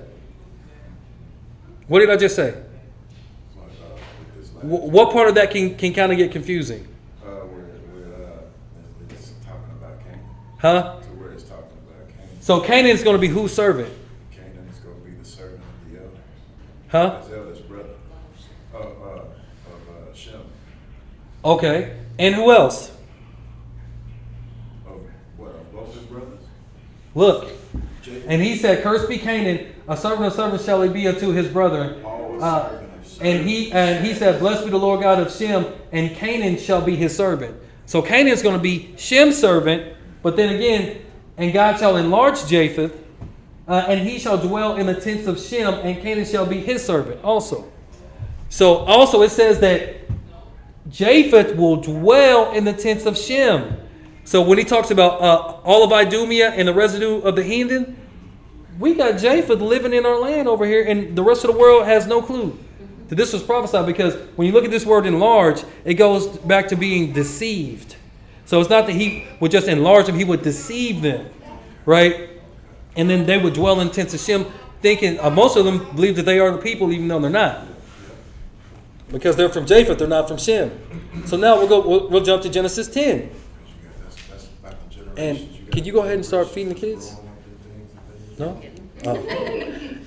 What did I just say? What part of that can kind of get confusing? It's talking about Canaan. Huh? To where it's talking about Canaan. So Canaan is going to be whose servant? Canaan is going to be the servant of the elder. Huh? His eldest brother of Shem. Okay. And who else? Of what? Of both his brothers? Look. Jacob. And he said, cursed be Canaan, a servant of servants shall he be unto his brethren. And he said, blessed be the Lord God of Shem, and Canaan shall be his servant. So Canaan is going to be Shem's servant, but then again, and God shall enlarge Japheth, and he shall dwell in the tents of Shem, and Canaan shall be his servant also. So also it says that Japheth will dwell in the tents of Shem. So when he talks about all of Idumea and the residue of the heathen, we got Japheth living in our land over here, and the rest of the world has no clue that this was prophesied, because when you look at this word enlarge, it goes back to being deceived. So it's not that he would just enlarge them, he would deceive them, right? And then they would dwell in tents of Shem, thinking, most of them believe that they are the people, even though they're not. Because they're from Japheth, they're not from Shem. So now we'll jump to Genesis 10. That's about the generations. And can you go ahead and start feeding the kids? No? Oh.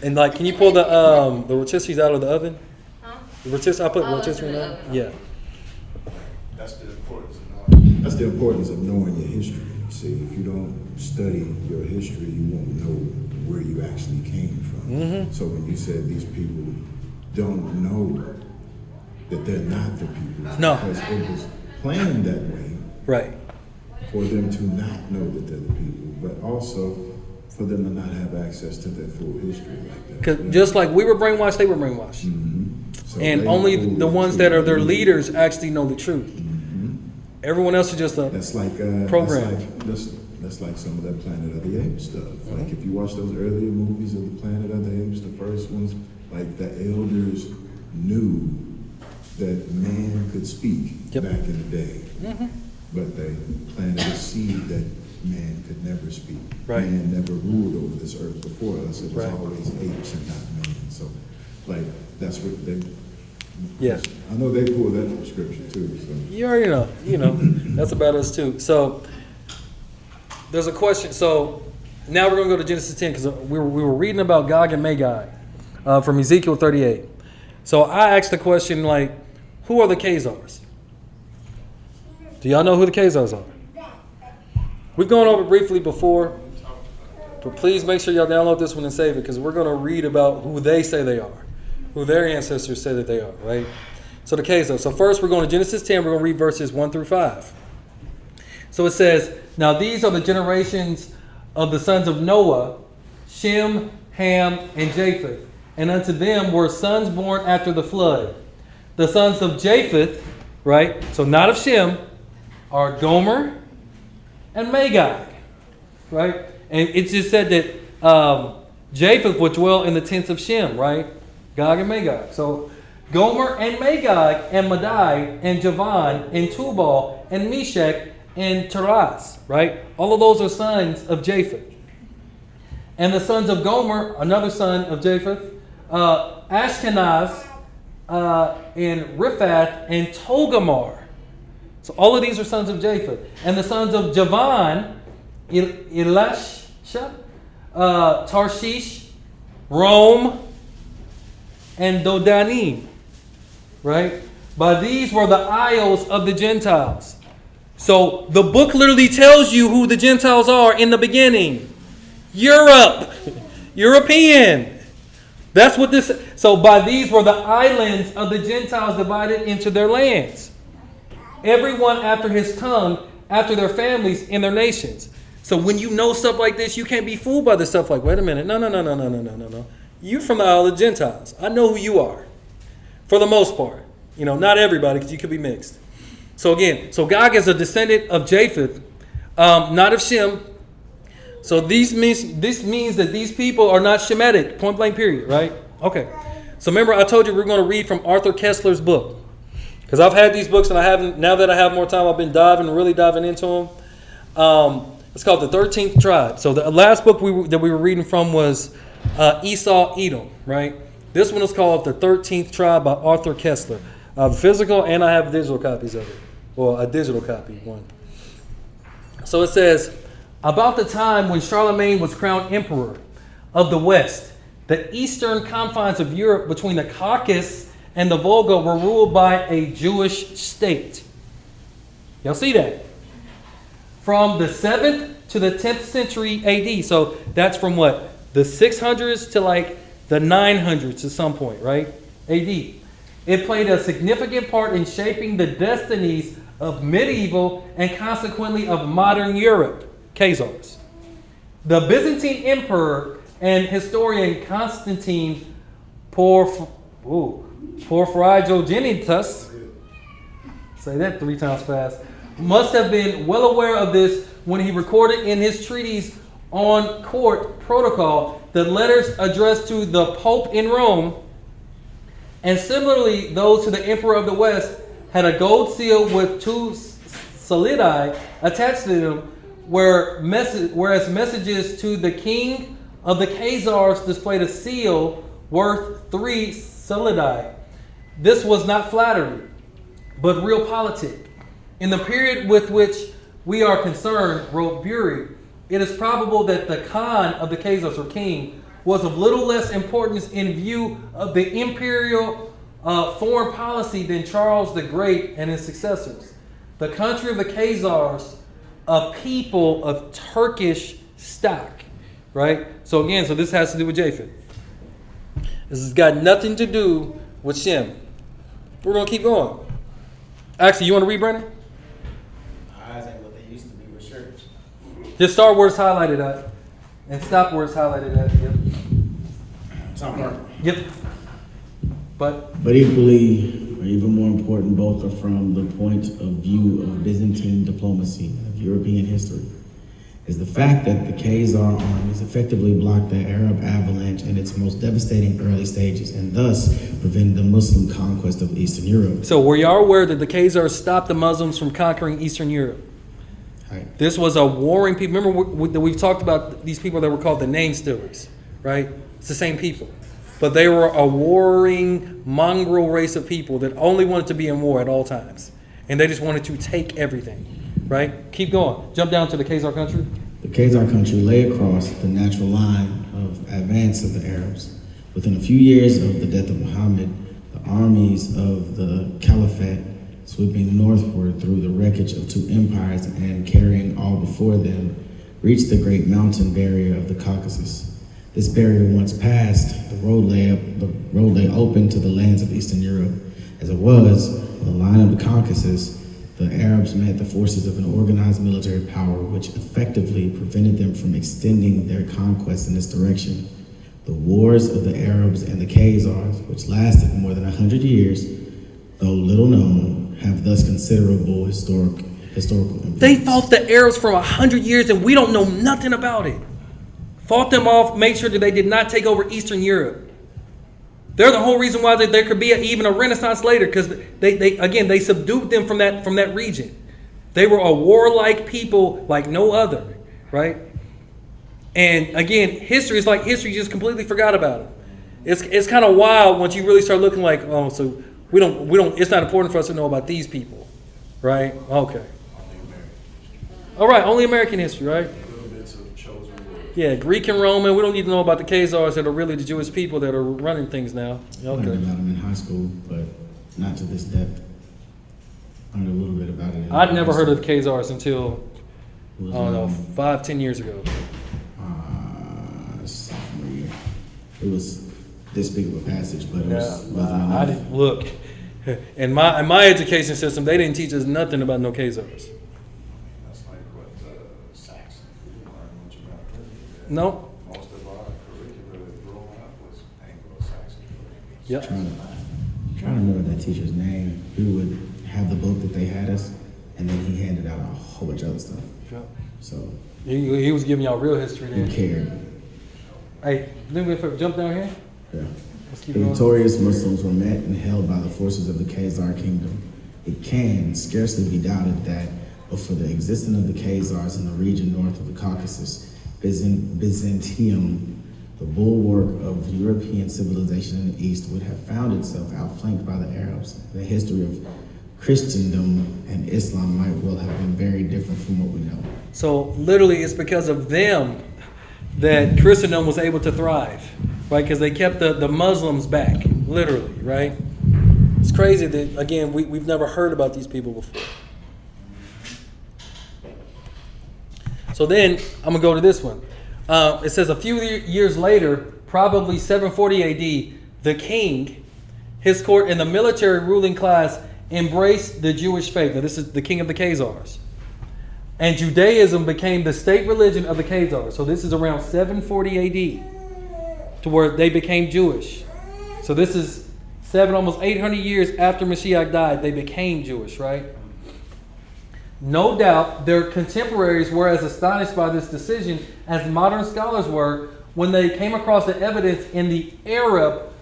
And like, can you pull the rotisseries out of the oven? Huh? The rotisserie, I put Oh, rotisserie in the the oven? oven. Yeah. That's the importance of knowing. That's the importance of knowing your history. See, if you don't study your history, you won't know where you actually came from. Mm-hmm. So when you said these people don't know that they're not the people, No. because it was planned that way Right. for them to not know that they're the people, but also for them to not have access to their full history like that. Because just like we were brainwashed, they were brainwashed. So And they only hold the ones that are their truth. leaders actually know the truth. Everyone else is just a That's like program. That's like some of that Planet of the Apes stuff. Like if you watch those earlier movies of the Planet of the Apes, the first ones, like the elders knew that man could speak Yep. back in the day, but they planted a seed that man could never speak. Right. Man never ruled over this earth before us. It was Right. always apes and not man. So, like that's what they. Yeah. I know they pull that from scripture too. So. You already know. You know, that's about us too. So there's a question. So now we're going to go to Genesis 10 because we were reading about Gog and Magog from Ezekiel 38. So I asked the question like, who are the Khazars? Do y'all know who the Khazars are? We've gone over briefly before, but please make sure y'all download this one and save it because we're going to read about who they say they are, who their ancestors say that they are, right? So the Khazars. So first we're going to Genesis 10. We're going to read verses 1 through 5. So it says, now these are the generations of the sons of Noah, Shem, Ham, and Japheth. And unto them were sons born after the flood. The sons of Japheth, right, so not of Shem, are Gomer and Magog, right? And it's just said that Japheth would dwell in the tents of Shem, right? Gog and Magog. So Gomer and Magog and Madai and Javan and Tubal and Meshach and Taraz, right? All of those are sons of Japheth. And the sons of Gomer, another son of Japheth, Ashkenaz, and Riphath, and Togarmah. So all of these are sons of Japheth. And the sons of Javan, Elisha, Tarshish, Rome, and Dodanim. Right? By these were the isles of the Gentiles. So the book literally tells you who the Gentiles are in the beginning. Europe. European. That's what this. So by these were the islands of the Gentiles divided into their lands. Everyone after his tongue, after their families in their nations. So when you know stuff like this, you can't be fooled by this stuff like, wait a minute. No. You're from the Isle of the Gentiles. I know who you are. For the most part. You know, not everybody, because you could be mixed. So again, Gog is a descendant of Japheth, not of Shem. So this means that these people are not Shemitic, point blank period, right? Okay. So remember I told you we're going to read from Arthur Kessler's book. Because I've had these books and I haven't, now that I have more time, I've been really diving into them. It's called The 13th Tribe. So the last book that we were reading from was Esau, Edom, right? This one is called The 13th Tribe by Arthur Kessler. I have physical and I have digital copies of it. Well, a digital copy, one. So it says, about the time when Charlemagne was crowned emperor of the West, the eastern confines of Europe between the Caucasus and the Volga were ruled by a Jewish state. Y'all see that? From the 7th to the 10th century AD. So that's from what? The 600s to like the 900s at some point, right? AD. It played a significant part in shaping the destinies of medieval and consequently of modern Europe. Khazars. The Byzantine emperor and historian Constantine Porphyrogenitus, say that 3 times fast, must have been well aware of this when he recorded in his treatise on court protocol the letters addressed to the Pope in Rome, and similarly those to the Emperor of the West had a gold seal with 2 solidae attached to them, whereas messages to the king of the Khazars displayed a seal worth 3 solidae. This was not flattery, but realpolitik. In the period with which we are concerned, wrote Bury, it is probable that the Khan of the Khazars, or king, was of little less importance in view of the imperial foreign policy than Charles the Great and his successors. The country of the Khazars, a people of Turkish stock, right? So again, so this has to do with Japheth. This has got nothing to do with Shem. We're going to keep going. Actually, you want to read, Brandon? Eyes ain't what they used to be with shirts. Just start where it's highlighted at and stop where it's highlighted at. Yep. Top part. Yep. But equally, or even more important, both are from the point of view of Byzantine diplomacy, of European history, is the fact that the Khazar armies effectively blocked the Arab avalanche in its most devastating early stages, and thus prevented the Muslim conquest of Eastern Europe. so were y'all aware that the Khazars stopped the Muslims from conquering Eastern Europe? Right. This was a warring people. Remember that we've talked about these people that were called the name stealers, right? It's the same people. But they were a warring mongrel race of people that only wanted to be in war at all times. And they just wanted to take everything, right? Keep going. Jump down to the Khazar country. The Khazar country lay across the natural line of advance of the Arabs. Within a few years of the death of Muhammad, the armies of the Caliphate, sweeping northward through the wreckage of 2 empires and carrying all before them, reached the great mountain barrier of the Caucasus. This barrier once passed, the road lay open to the lands of Eastern Europe. As it was, on the line of the Caucasus, the Arabs met the forces of an organized military power which effectively prevented them from extending their conquest in this direction. The wars of the Arabs and the Khazars, which lasted more than 100 years, though little known, have thus considerable historical importance. They fought the Arabs for 100 years and we don't know nothing about it. Fought them off, made sure that they did not take over Eastern Europe. They're the whole reason why there could be even a Renaissance later, because they subdued them from that region. They were a warlike people like no other, right? And again, history is like history, you just completely forgot about it. It's kind of wild once you really start looking like, oh, so we don't. It's not important for us to know about these people, right? Okay. All right, only American history, right? Yeah, Greek and Roman. We don't need to know about the Khazars that are really the Jewish people that are running things now. I learned Okay. about them in high school, but not to this depth. I learned a little bit about it. I'd never heard of the Khazars until, It was, I don't know, 5-10 years ago. sophomore year. It was this big of a passage, but it wasn't I enough. didn't look. In my education system, they didn't teach us nothing about no Khazars. That's like what Saxon. We learned much about them. No. Most of our curriculum growing up was Anglo-Saxon. Yep. Trying to remember that teacher's name. We would have the book that they had us, and then he handed out a whole bunch of other stuff. Yep. So He was giving y'all real history he then. cared. Hey, then we jump down here. Yeah. Let's keep The going. victorious Muslims were met and held by the forces of the Khazar kingdom. It can scarcely be doubted that, but for the existence of the Khazars in the region north of the Caucasus, Byzantium, the bulwark of European civilization in the east, would have found itself outflanked by the Arabs. The history of Christendom and Islam might well have been very different from what we know. So literally, it's because of them that Christendom was able to thrive, right? Because they kept the Muslims back, literally, right? It's crazy that, again, we've never heard about these people before. So then, I'm going to go to this one. It says a few years later, probably 740 AD, the king, his court, and the military ruling class embraced the Jewish faith. Now, this is the king of the Khazars. And Judaism became the state religion of the Khazars. So this is around 740 AD to where they became Jewish. So this is almost 800 years after Mashiach died, they became Jewish, right? No doubt their contemporaries were as astonished by this decision as modern scholars were when they came across the evidence in the Arab,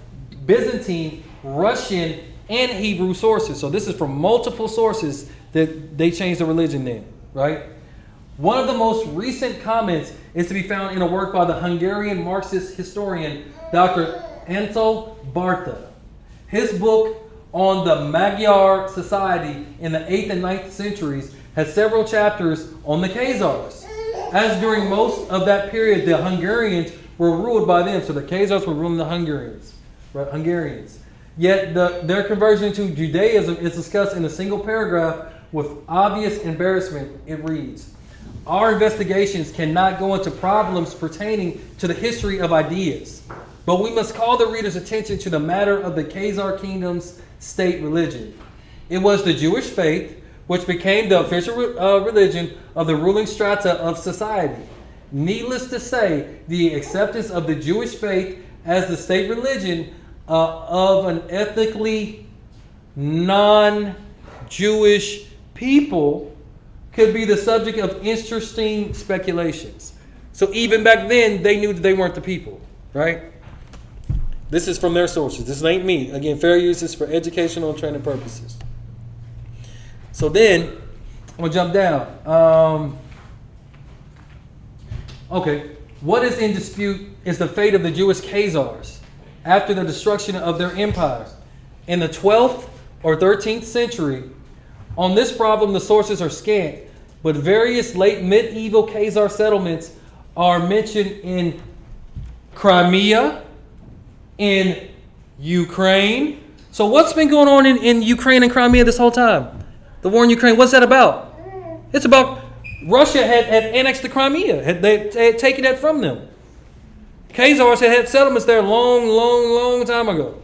Byzantine, Russian, and Hebrew sources. So this is from multiple sources that they changed the religion then, right? One of the most recent comments is to be found in a work by the Hungarian Marxist historian, Dr. Antal Barta. His book on the Magyar society in the 8th and 9th centuries has several chapters on the Khazars. As during most of that period, the Hungarians were ruled by them. So the Khazars were ruling the Hungarians, right? Hungarians. Yet their conversion to Judaism is discussed in a single paragraph with obvious embarrassment. It reads, "Our investigations cannot go into problems pertaining to the history of ideas, but we must call the reader's attention to the matter of the Khazar kingdom's state religion. It was the Jewish faith which became the official religion of the ruling strata of society. Needless to say, the acceptance of the Jewish faith as the state religion of an ethnically non-Jewish people could be the subject of interesting speculations." So even back then, they knew that they weren't the people, right? This is from their sources. This ain't me. Again, fair use is for educational and training purposes. So then, I'm going to jump down. Okay. What is in dispute is the fate of the Jewish Khazars after the destruction of their empire in the 12th or 13th century. On this problem, the sources are scant, but various late medieval Khazar settlements are mentioned in Crimea, in Ukraine. So what's been going on in Ukraine and Crimea this whole time? The war in Ukraine, what's that about? It's about Russia had annexed the Crimea. They had taken that from them. Khazars had settlements there long time ago,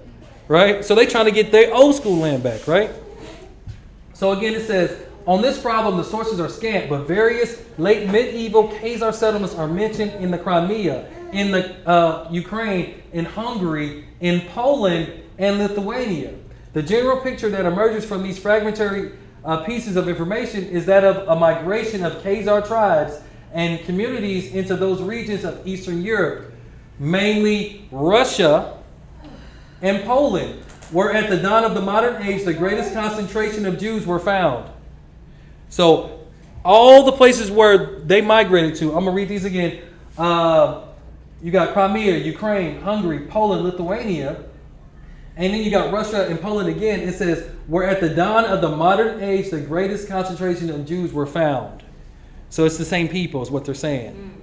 right? So they're trying to get their old school land back, right? So again, it says, on this problem, the sources are scant, but various late medieval Khazar settlements are mentioned in the Crimea, in the Ukraine, in Hungary, in Poland, and Lithuania. The general picture that emerges from these fragmentary pieces of information is that of a migration of Khazar tribes and communities into those regions of Eastern Europe, mainly Russia and Poland, where at the dawn of the modern age, the greatest concentration of Jews were found. So all the places where they migrated to. I'm going to read these again. You got Crimea, Ukraine, Hungary, Poland, Lithuania. And then you got Russia and Poland again. It says, where at the dawn of the modern age, the greatest concentration of Jews were found. So it's the same people is what they're saying.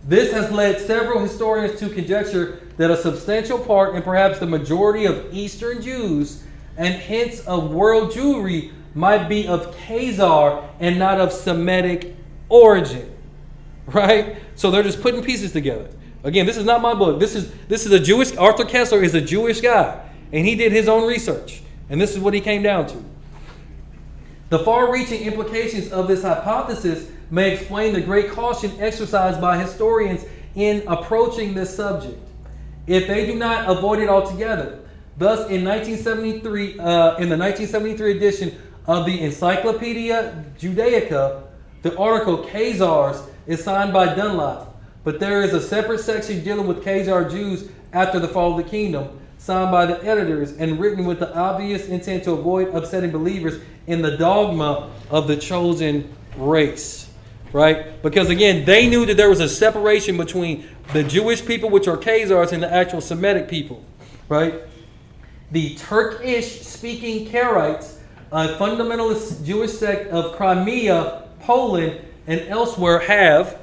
This has led several historians to conjecture that a substantial part and perhaps the majority of Eastern Jews and hence of world Jewry might be of Khazar and not of Semitic origin. Right? So they're just putting pieces together. Again, this is not my book. This is a Jewish, Arthur Kessler is a Jewish guy. And he did his own research. And this is what he came down to. The far-reaching implications of this hypothesis may explain the great caution exercised by historians in approaching this subject, if they do not avoid it altogether. Thus, in 1973, in the 1973 edition of the Encyclopedia Judaica, the article Khazars is signed by Dunlop, but there is a separate section dealing with Khazar Jews after the fall of the kingdom, signed by the editors and written with the obvious intent to avoid upsetting believers in the dogma of the chosen race. Right? Because again, they knew that there was a separation between the Jewish people, which are Khazars, and the actual Semitic people. Right? The Turkish-speaking Karaites, a fundamentalist Jewish sect of Crimea, Poland, and elsewhere, have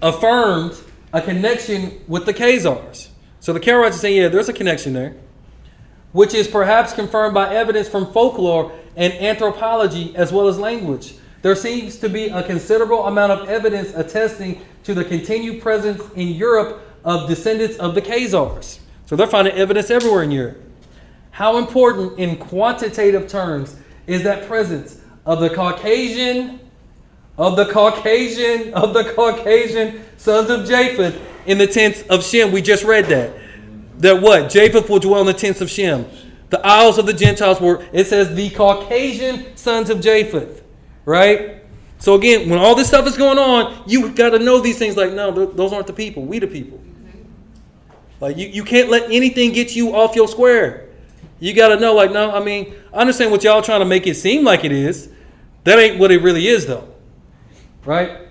affirmed a connection with the Khazars. So the Karaites are saying, yeah, there's a connection there, which is perhaps confirmed by evidence from folklore and anthropology as well as language. There seems to be a considerable amount of evidence attesting to the continued presence in Europe of descendants of the Khazars. So they're finding evidence everywhere in Europe. How important in quantitative terms is that presence of the Caucasian sons of Japheth in the tents of Shem? We just read that. That what? Japheth will dwell in the tents of Shem. The isles of the Gentiles were, it says, the Caucasian sons of Japheth. Right? So again, when all this stuff is going on, you got to know these things like, no, those aren't the people. We the people. Like you can't let anything get you off your square. You got to know, like, no, I mean, I understand what y'all trying to make it seem like it is. That ain't what it really is, though. Right?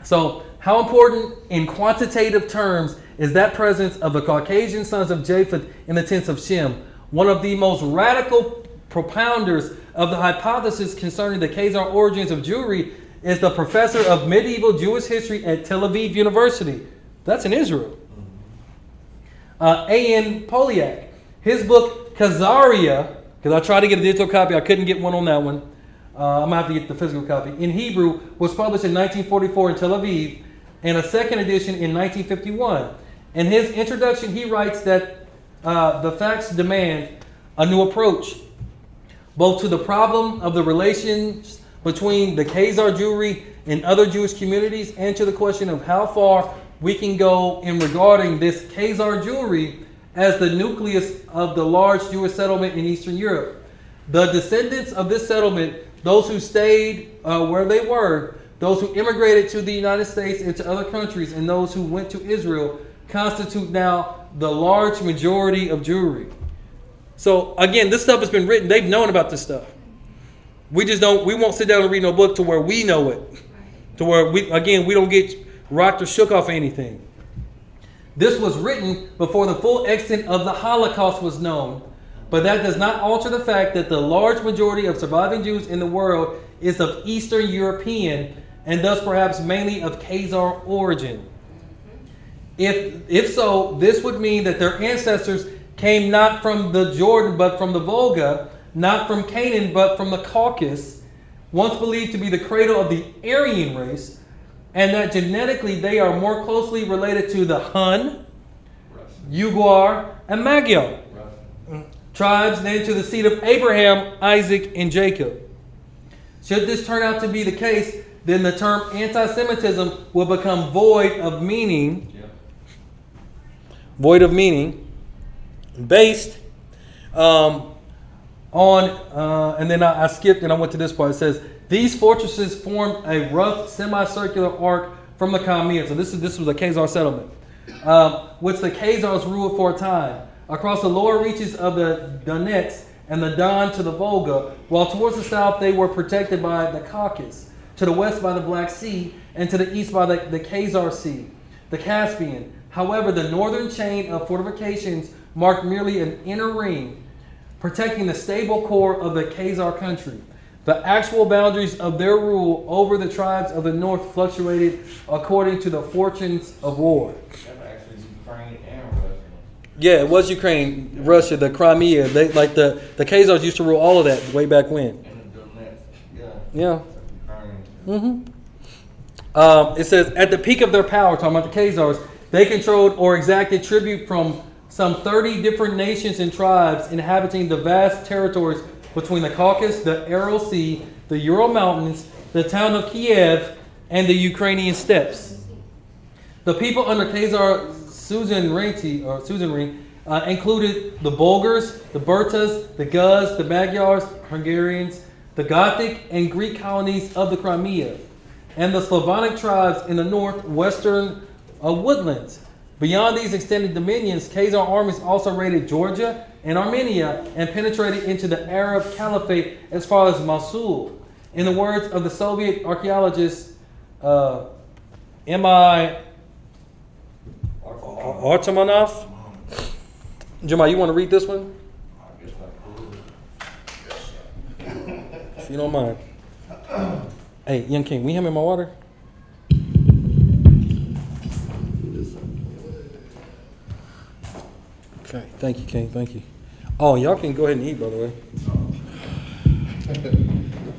So how important in quantitative terms is that presence of the Caucasian sons of Japheth in the tents of Shem? One of the most radical propounders of the hypothesis concerning the Khazar origins of Jewry is the professor of medieval Jewish history at Tel Aviv University. That's in Israel. A.N. Polyak. His book, Khazaria, because I tried to get a digital copy, I couldn't get one on that one. I'm going to have to get the physical copy. In Hebrew, was published in 1944 in Tel Aviv, and a second edition in 1951. In his introduction, he writes that the facts demand a new approach, both to the problem of the relations between the Khazar Jewry and other Jewish communities, and to the question of how far we can go in regarding this Khazar Jewry as the nucleus of the large Jewish settlement in Eastern Europe. The descendants of this settlement, those who stayed where they were, those who immigrated to the United States and to other countries, and those who went to Israel, constitute now the large majority of Jewry. So again, this stuff has been written. They've known about this stuff. We won't sit down and read no book to where we know it. To where we don't get rocked or shook off anything. This was written before the full extent of the Holocaust was known. But that does not alter the fact that the large majority of surviving Jews in the world is of Eastern European and thus perhaps mainly of Khazar origin. If so, this would mean that their ancestors came not from the Jordan but from the Volga, not from Canaan but from the Caucasus, once believed to be the cradle of the Aryan race, and that genetically they are more closely related to the Hun, Uighur, and Magyar tribes than to the seed of Abraham, Isaac, and Jacob. Should this turn out to be the case, then the term anti-Semitism will become void of meaning, based on, and then I skipped and I went to this part. It says, these fortresses formed a rough semicircular arc from the Crimea. So this was a Khazar settlement, which the Khazars ruled for a time, across the lower reaches of the Donetsk and the Don to the Volga, while towards the south they were protected by the Caucasus, to the west by the Black Sea, and to the east by the Khazar Sea, the Caspian. However, the northern chain of fortifications marked merely an inner ring, protecting the stable core of the Khazar country. The actual boundaries of their rule over the tribes of the north fluctuated according to the fortunes of war. That's actually Ukraine and Russia. Yeah, it was Ukraine, Russia, the Crimea. They like the Khazars used to rule all of that way back when. And the Donetsk. Yeah. Yeah. Ukraine. It says, at the peak of their power, talking about the Khazars, they controlled or exacted tribute from some 30 different nations and tribes inhabiting the vast territories between the Caucasus, the Aral Sea, the Ural Mountains, the town of Kiev, and the Ukrainian steppes. The people under Khazar suzerainty included the Bulgars, the Burtas, the Guz, the Magyars, Hungarians, the Gothic and Greek colonies of the Crimea, and the Slavonic tribes in the northwestern woodlands. Beyond these extended dominions, Khazar armies also raided Georgia and Armenia and penetrated into the Arab Caliphate as far as Mosul. In the words of the Soviet archaeologist M.I. Artemonov. Jamal, you want to read this one? If you don't mind. Hey, young king, will you hand me my water? Okay, thank you, King. Thank you. Oh, y'all can go ahead and eat, by the way.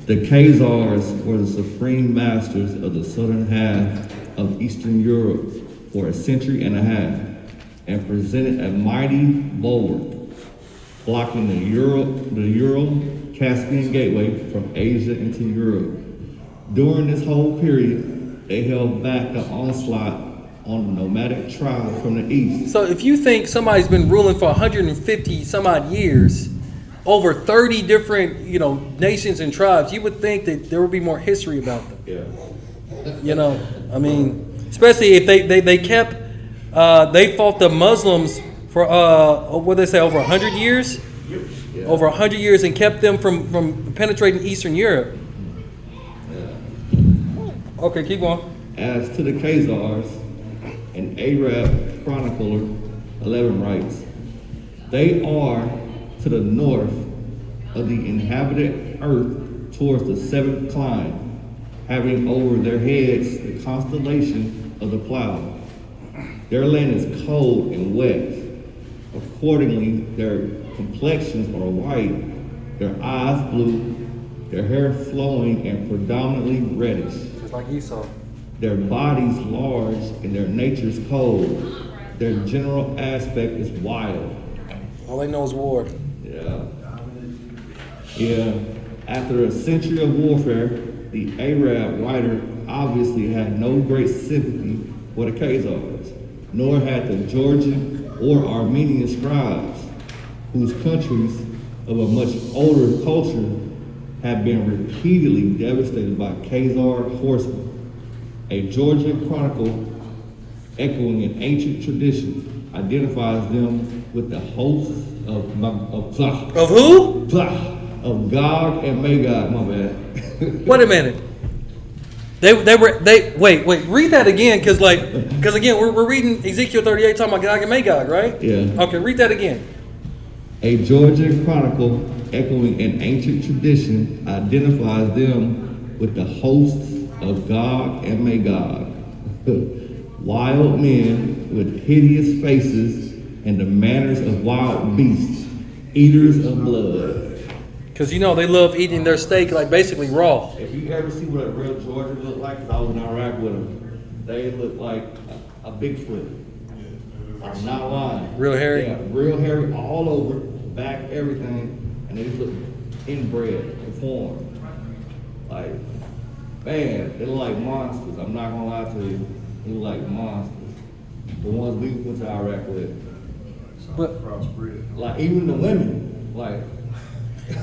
The Khazars were the supreme masters of the southern half of Eastern Europe for a century and a half, and presented a mighty bulwark, blocking the Ural-Caspian gateway from Asia into Europe. During this whole period, they held back the onslaught on the nomadic tribes from the east. So if you think somebody's been ruling for 150 some odd years, over 30 different, nations and tribes, you would think that there would be more history about them. Yeah. I mean, especially if they kept, they fought the Muslims for, what they say, over 100 years? Yeah. Over 100 years and kept them from penetrating Eastern Europe. Yeah. Okay, keep going. As to the Khazars, an Arab chronicler 11 writes, they are to the north of the inhabited earth towards the seventh clime, having over their heads the constellation of the plow. Their land is cold and wet. Accordingly, their complexions are white, their eyes blue, their hair flowing and predominantly reddish. Just like Esau. Their bodies large and their natures cold. Their general aspect is wild. All they know is war. Yeah. After a century of warfare, the Arab writer obviously had no great sympathy for the Khazars, nor had the Georgian or Armenian scribes, whose countries of a much older culture have been repeatedly devastated by Khazar horsemen. A Georgian chronicle, echoing an ancient tradition, identifies them with the hosts of who? Of Gog and Magog. My bad. Wait a minute. Wait. Read that again, because again we're reading Ezekiel 38 talking about Gog and Magog, right? Yeah. Okay, read that again. A Georgian chronicle, echoing an ancient tradition, identifies them with the hosts of Gog and Magog. Wild men with hideous faces and the manners of wild beasts, eaters of blood. Because they love eating their steak like basically raw. If you ever see what a real Georgian look like, because I was in Iraq with them, they look like a Bigfoot. I'm not lying. Real hairy? Yeah, real hairy all over, back, everything, and they just look inbred, deformed. Like, man, they look like monsters. I'm not gonna lie to you. They look like monsters. The ones we went to Iraq with. But, Like, even the women, like.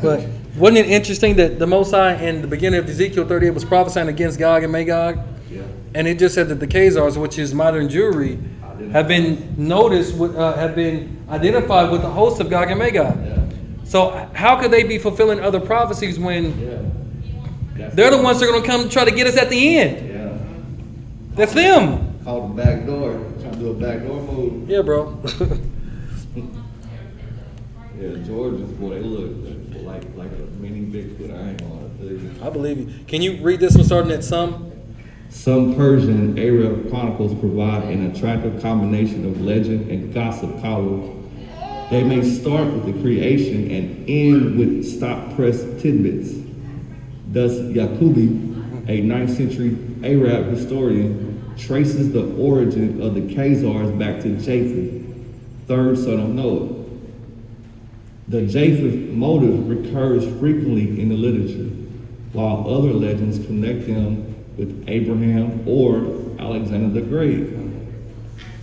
but wasn't it interesting that the Most High in the beginning of Ezekiel 38 was prophesying against Gog and Magog? Yeah. And it just said that the Khazars, which is modern Jewry, have been noticed, have been identified with the host of Gog and Magog. Yeah. So how could they be fulfilling other prophecies when Yeah. they're the ones that are going to come try to get us at the end? Yeah. That's them. Called the back door. Trying to do a back door move. Yeah, bro. Yeah, Georgians, boy, they look like a mini Bigfoot. I ain't gonna tell you. I believe you. Can you read this one starting at some? Some Persian Arab chronicles provide an attractive combination of legend and gossip columns. They may start with the creation and end with stop-press tidbits. Thus, Yaqubi, a 9th century Arab historian, traces the origin of the Khazars back to Japheth, third son of Noah. The Japheth motive recurs frequently in the literature, while other legends connect them with Abraham or Alexander the Great.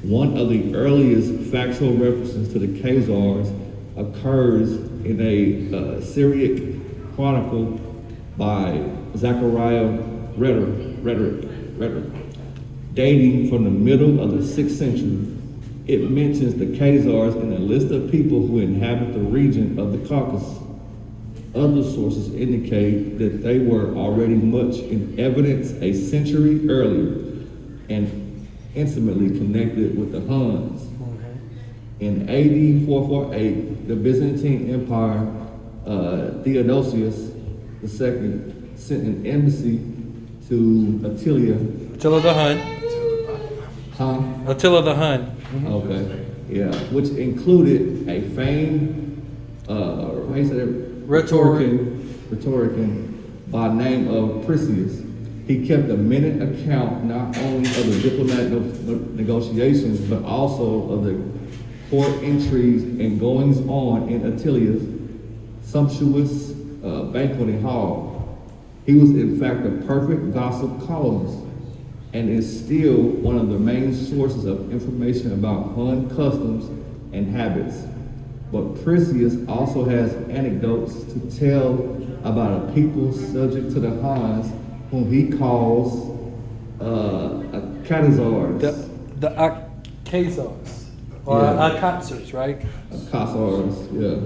One of the earliest factual references to the Khazars occurs in a Syriac chronicle by Zechariah Rhetoric, dating from the middle of the 6th century. It mentions the Khazars in a list of people who inhabit the region of the Caucasus. Other sources indicate that they were already much in evidence a century earlier and intimately connected with the Huns. In AD 448, the Byzantine Empire, Theodosius II sent an embassy to Attila. Attila the Hun. Attila the Hun. Okay, yeah, which included a famed, how you say that? Rhetorician by name of Prophecies. He kept a minute account not only of the diplomatic negotiations, but also of the court intrigues and goings on in Attilia's sumptuous banqueting hall. He was in fact a perfect gossip columnist and is still one of the main sources of information about Hun customs and habits. But Prophecies also has anecdotes to tell about a people subject to the Huns, whom he calls Khazars. The Khazars. Or Akatsars, right? Khazars, yeah.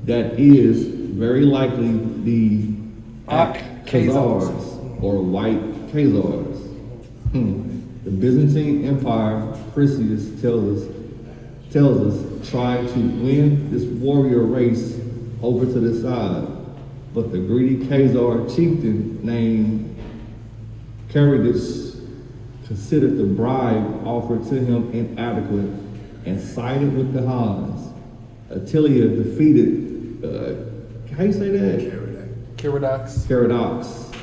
That is very likely the Khazars or white Khazars. The Byzantine Empire, Prophecies tells us, tried to win this warrior race over to the side, but the greedy Khazar chieftain named Caridus considered the bribe offered to him inadequate and sided with the Huns. Attila defeated, how you say that? Caradox,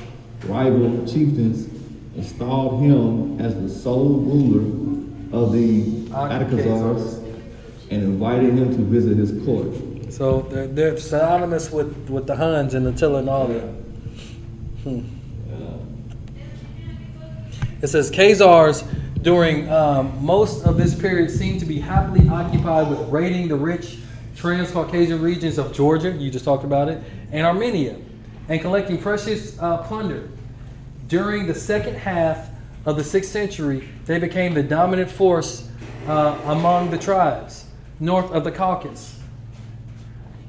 rival chieftains, installed him as the sole ruler of the Khazars and invited him to visit his court. So they're synonymous with the Huns and Attila and all that. It says Khazars during most of this period seem to be happily occupied with raiding the rich Transcaucasian regions of Georgia, you just talked about it, and Armenia, and collecting precious plunder. During the second half of the 6th century, they became the dominant force among the tribes north of the Caucasus.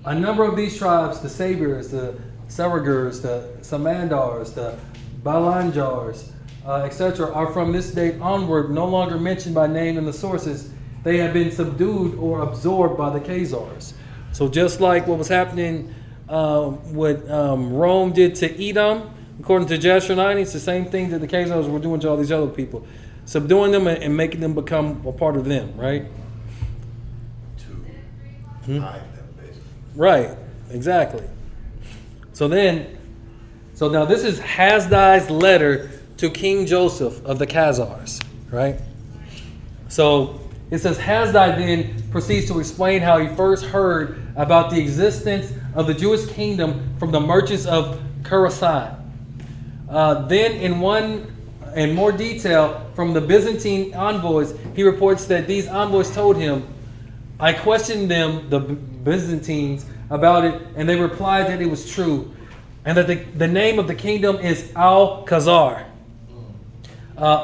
A number of these tribes, the Sabirs, the Saragurs, the Samandars, the Balanjars, etc., are from this date onward no longer mentioned by name in the sources. They have been subdued or absorbed by the Khazars. So just like what was happening, what Rome did to Edom, according to Jasher 9, it's the same thing that the Khazars were doing to all these other people, subduing them and making them become a part of them, right? Hide them, basically. Right, exactly. So now this is Hasdai's letter to King Joseph of the Khazars, right? So it says Hasdai then proceeds to explain how he first heard about the existence of the Jewish kingdom from the merchants of Khorasan. Then in more detail from the Byzantine envoys, he reports that these envoys told him, I questioned them, the Byzantines, about it, and they replied that it was true, and that the name of the kingdom is Al-Khazar.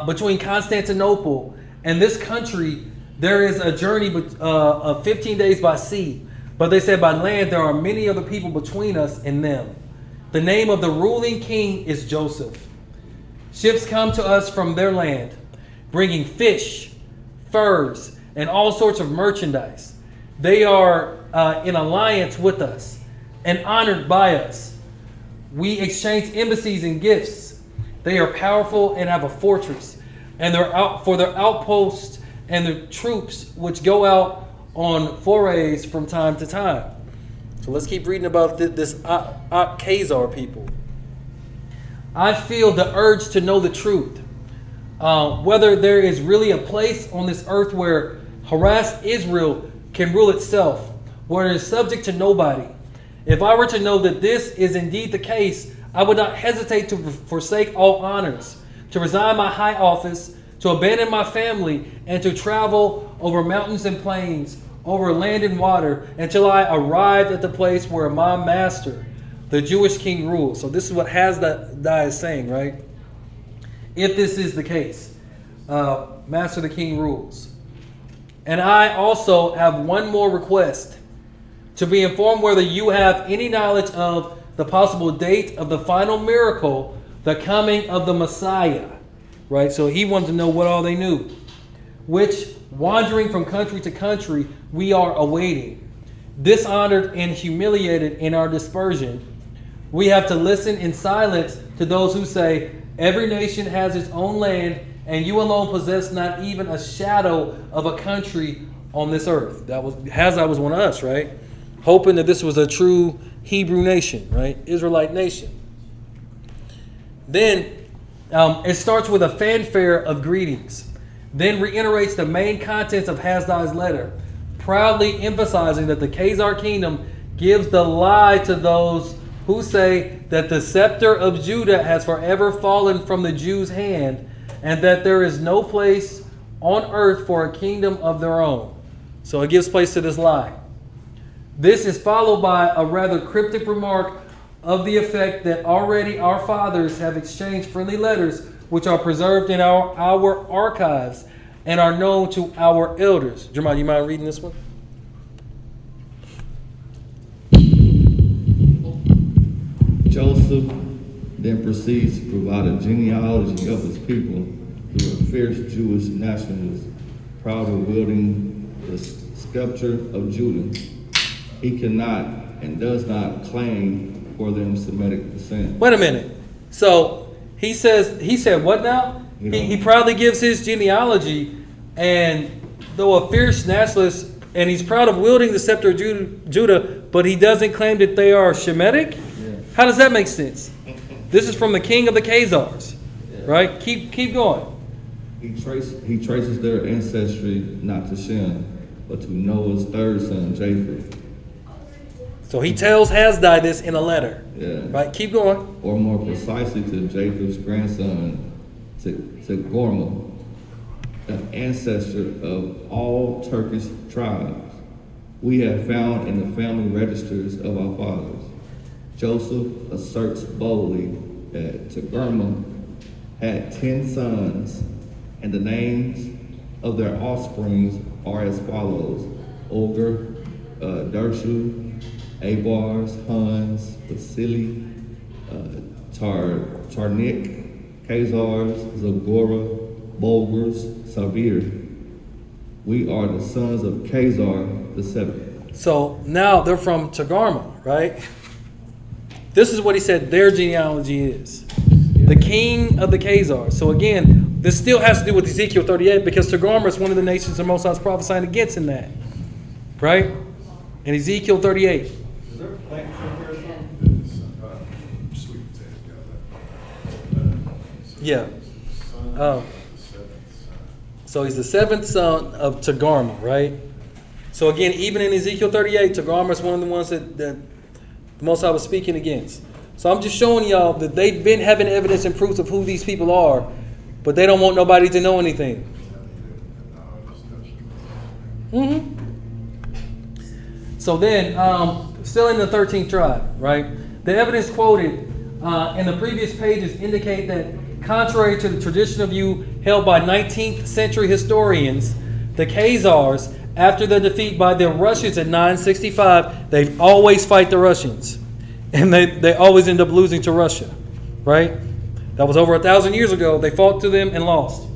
Between Constantinople and this country, there is a journey of 15 days by sea, But they said, by land there are many other people between us and them. The name of the ruling king is Joseph. Ships come to us from their land, bringing fish, furs, and all sorts of merchandise. They are in alliance with us and honored by us. We exchange embassies and gifts. They are powerful and have a fortress, and they're out for their outposts and their troops, which go out on forays from time to time. So let's keep reading about this Khazar people. I feel the urge to know the truth. Whether there is really a place on this earth where harassed Israel can rule itself, where it is subject to nobody. If I were to know that this is indeed the case, I would not hesitate to forsake all honors, to resign my high office, to abandon my family, and to travel over mountains and plains, over land and water, until I arrived at the place where my master, the Jewish king, rules. So this is what Hasdai is saying, right? If this is the case, master the king rules. And I also have one more request, to be informed whether you have any knowledge of the possible date of the final miracle, the coming of the Messiah. Right? So he wanted to know what all they knew. Which, wandering from country to country, we are awaiting. Dishonored and humiliated in our dispersion, we have to listen in silence to those who say, every nation has its own land, and you alone possess not even a shadow of a country on this earth. That was Hazai was one of us, right? Hoping that this was a true Hebrew nation, right? Israelite nation. Then it starts with a fanfare of greetings. Then reiterates the main contents of Hasdai's letter, proudly emphasizing that the Khazar kingdom gives the lie to those who say that the scepter of Judah has forever fallen from the Jews' hand, and that there is no place on earth for a kingdom of their own. So it gives place to this lie. This is followed by a rather cryptic remark of the effect that already our fathers have exchanged friendly letters, which are preserved in our archives and are known to our elders. Jeremiah, you mind reading this one? Joseph then proceeds to provide a genealogy of his people through a fierce Jewish nationalist, proud of wielding the scepter of Judah. He cannot and does not claim for them Semitic descent. Wait a minute. So he said what now? He proudly gives his genealogy, and though a fierce nationalist, and he's proud of wielding the scepter of Judah, but he doesn't claim that they are Shemitic? Yeah. How does that make sense? This is from the king of the Khazars, right? Keep going. He traces their ancestry not to Shem, but to Noah's third son, Japheth. So he tells Hasdai this in a letter. Yeah. Right? Keep going. Or more precisely to Japheth's grandson, to Gorma, an ancestor of all Turkish tribes. We have found in the family registers of our fathers. Joseph asserts boldly that Togarmah had 10 sons, and the names of their offsprings are as follows: Olger, Dershu, Abars, Huns, Vasily, Tarnik, Khazars, Zagora, Bulgars, Savir. We are the sons of Khazar the seventh. So now they're from Togarmah, right? This is what he said their genealogy is. The king of the Khazars. So again, this still has to do with Ezekiel 38, because Togarmah is one of the nations the Most High is prophesying against in that. Right? In Ezekiel 38. Is there a plant here or something? Yeah. So he's the seventh son of Togarmah, right? So again, even in Ezekiel 38, Togarmah is one of the ones that the Most High was speaking against. So I'm just showing y'all that they've been having evidence and proofs of who these people are, but they don't want nobody to know anything. So then, still in the 13th tribe, right? The evidence quoted in the previous pages indicate that, contrary to the tradition of view held by 19th century historians, the Khazars, after the defeat by the Russians in 965, they always fight the Russians. And they always end up losing to Russia, right? That was over 1,000 years ago. They fought to them and lost.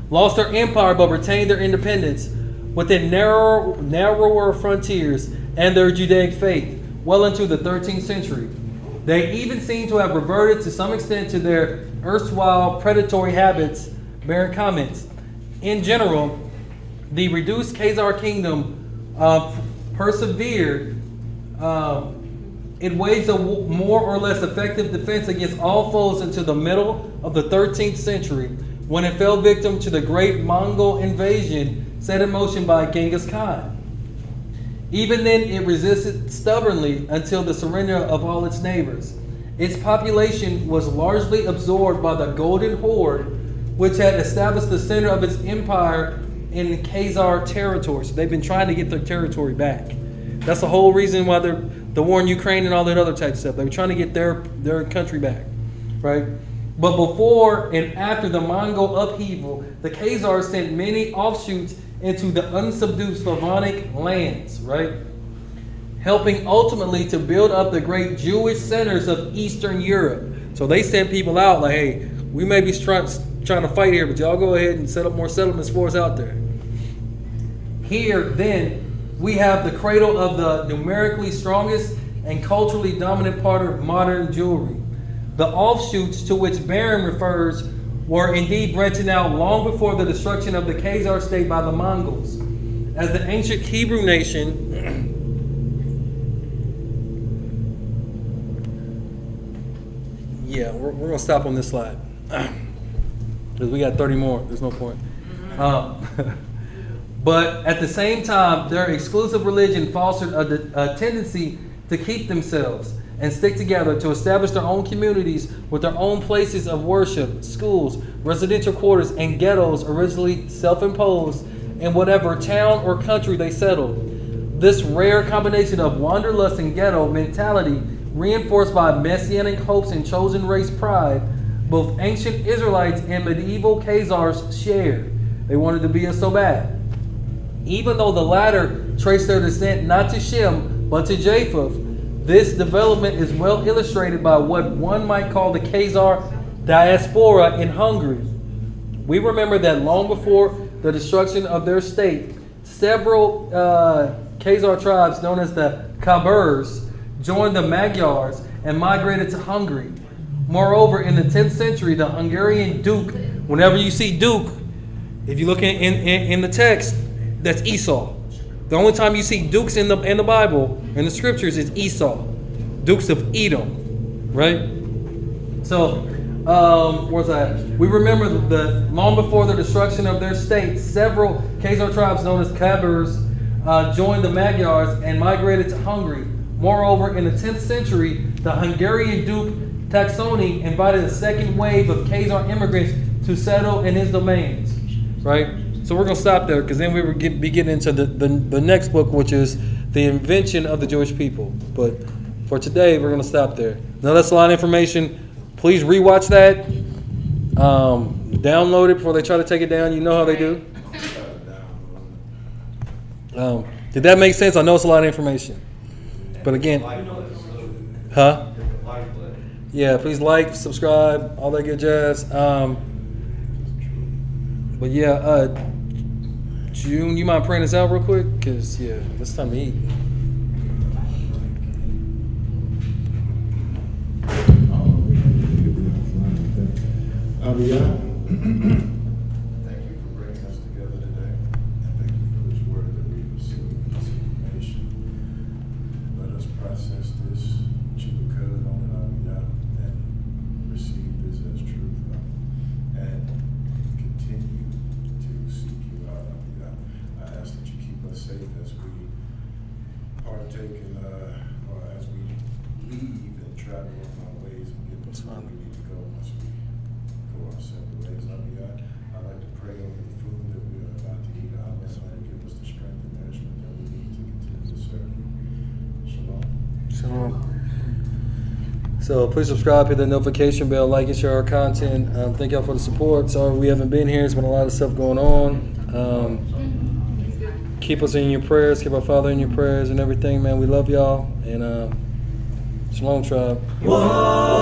Lost their empire but retained their independence within narrower frontiers and their Judaic faith well into the 13th century. They even seem to have reverted to some extent to their erstwhile predatory habits, bearing comments. In general, the reduced Khazar kingdom persevered. It waged a more or less effective defense against all foes until the middle of the 13th century, when it fell victim to the great Mongol invasion set in motion by Genghis Khan. Even then, it resisted stubbornly until the surrender of all its neighbors. Its population was largely absorbed by the Golden Horde, which had established the center of its empire in Khazar territory. So they've been trying to get their territory back. That's the whole reason why the war in Ukraine and all that other type of stuff. They were trying to get their country back, right? But before and after the Mongol upheaval, the Khazars sent many offshoots into the unsubdued Slavonic lands, right? Helping ultimately to build up the great Jewish centers of Eastern Europe. So they sent people out like, hey, we may be trying to fight here, but y'all go ahead and set up more settlements for us out there. Here, then, we have the cradle of the numerically strongest and culturally dominant part of modern Jewry. The offshoots to which Baron refers were indeed branching out long before the destruction of the Khazar state by the Mongols. As the ancient Hebrew nation, yeah, we're going to stop on this slide because we got 30 more. There's no point. But at the same time, their exclusive religion fostered a tendency to keep themselves and stick together, to establish their own communities with their own places of worship, schools, residential quarters, and ghettos originally self-imposed in whatever town or country they settled. This rare combination of wanderlust and ghetto mentality, reinforced by messianic hopes and chosen race pride, both ancient Israelites and medieval Khazars shared. They wanted to be us so bad. Even though the latter traced their descent not to Shem, but to Japheth, this development is well illustrated by what one might call the Khazar diaspora in Hungary. We remember that long before the destruction of their state, several Khazar tribes known as the Kaburs joined the Magyars and migrated to Hungary. Moreover, in the 10th century, the Hungarian Duke, whenever you see Duke, if you look in the text, that's Esau. The only time you see dukes in the Bible, in the scriptures, is Esau. Dukes of Edom, right? So, where's that? We remember that long before the destruction of their state, several Khazar tribes known as Kaburs joined the Magyars and migrated to Hungary. Moreover, in the 10th century, the Hungarian Duke Taxoni invited a second wave of Khazar immigrants to settle in his domains, right? So we're going to stop there because then we will be getting into the next book, which is the invention of the Jewish people. But for today, we're going to stop there. Now, that's a lot of information. Please rewatch that. Download it before they try to take it down. You know how they do. Did that make sense? I know it's a lot of information. But again, huh? Yeah, please like, subscribe, all that good jazz. But yeah, June, you mind praying us out real quick? Because, yeah, it's time to eat. Thank you for bringing us together today. And thank you for this word that we received, this information. Let us process this, chew the cud on it, and receive this as truth. And continue to seek you out. I ask that you keep us safe as we partake in, or as we leave and travel on our ways and get to where we need to go once we go our separate ways. I'd like to pray over the food that we are about to eat. I ask that you give us the strength and nourishment that we need to continue to serve you. Shalom. Shalom. So please subscribe, hit the notification bell, like and share our content. Thank y'all for the support. Sorry we haven't been here. There's been a lot of stuff going on. keep us in your prayers. Keep our father in your prayers and everything, man. We love y'all. And Shalom, tribe. Whoa.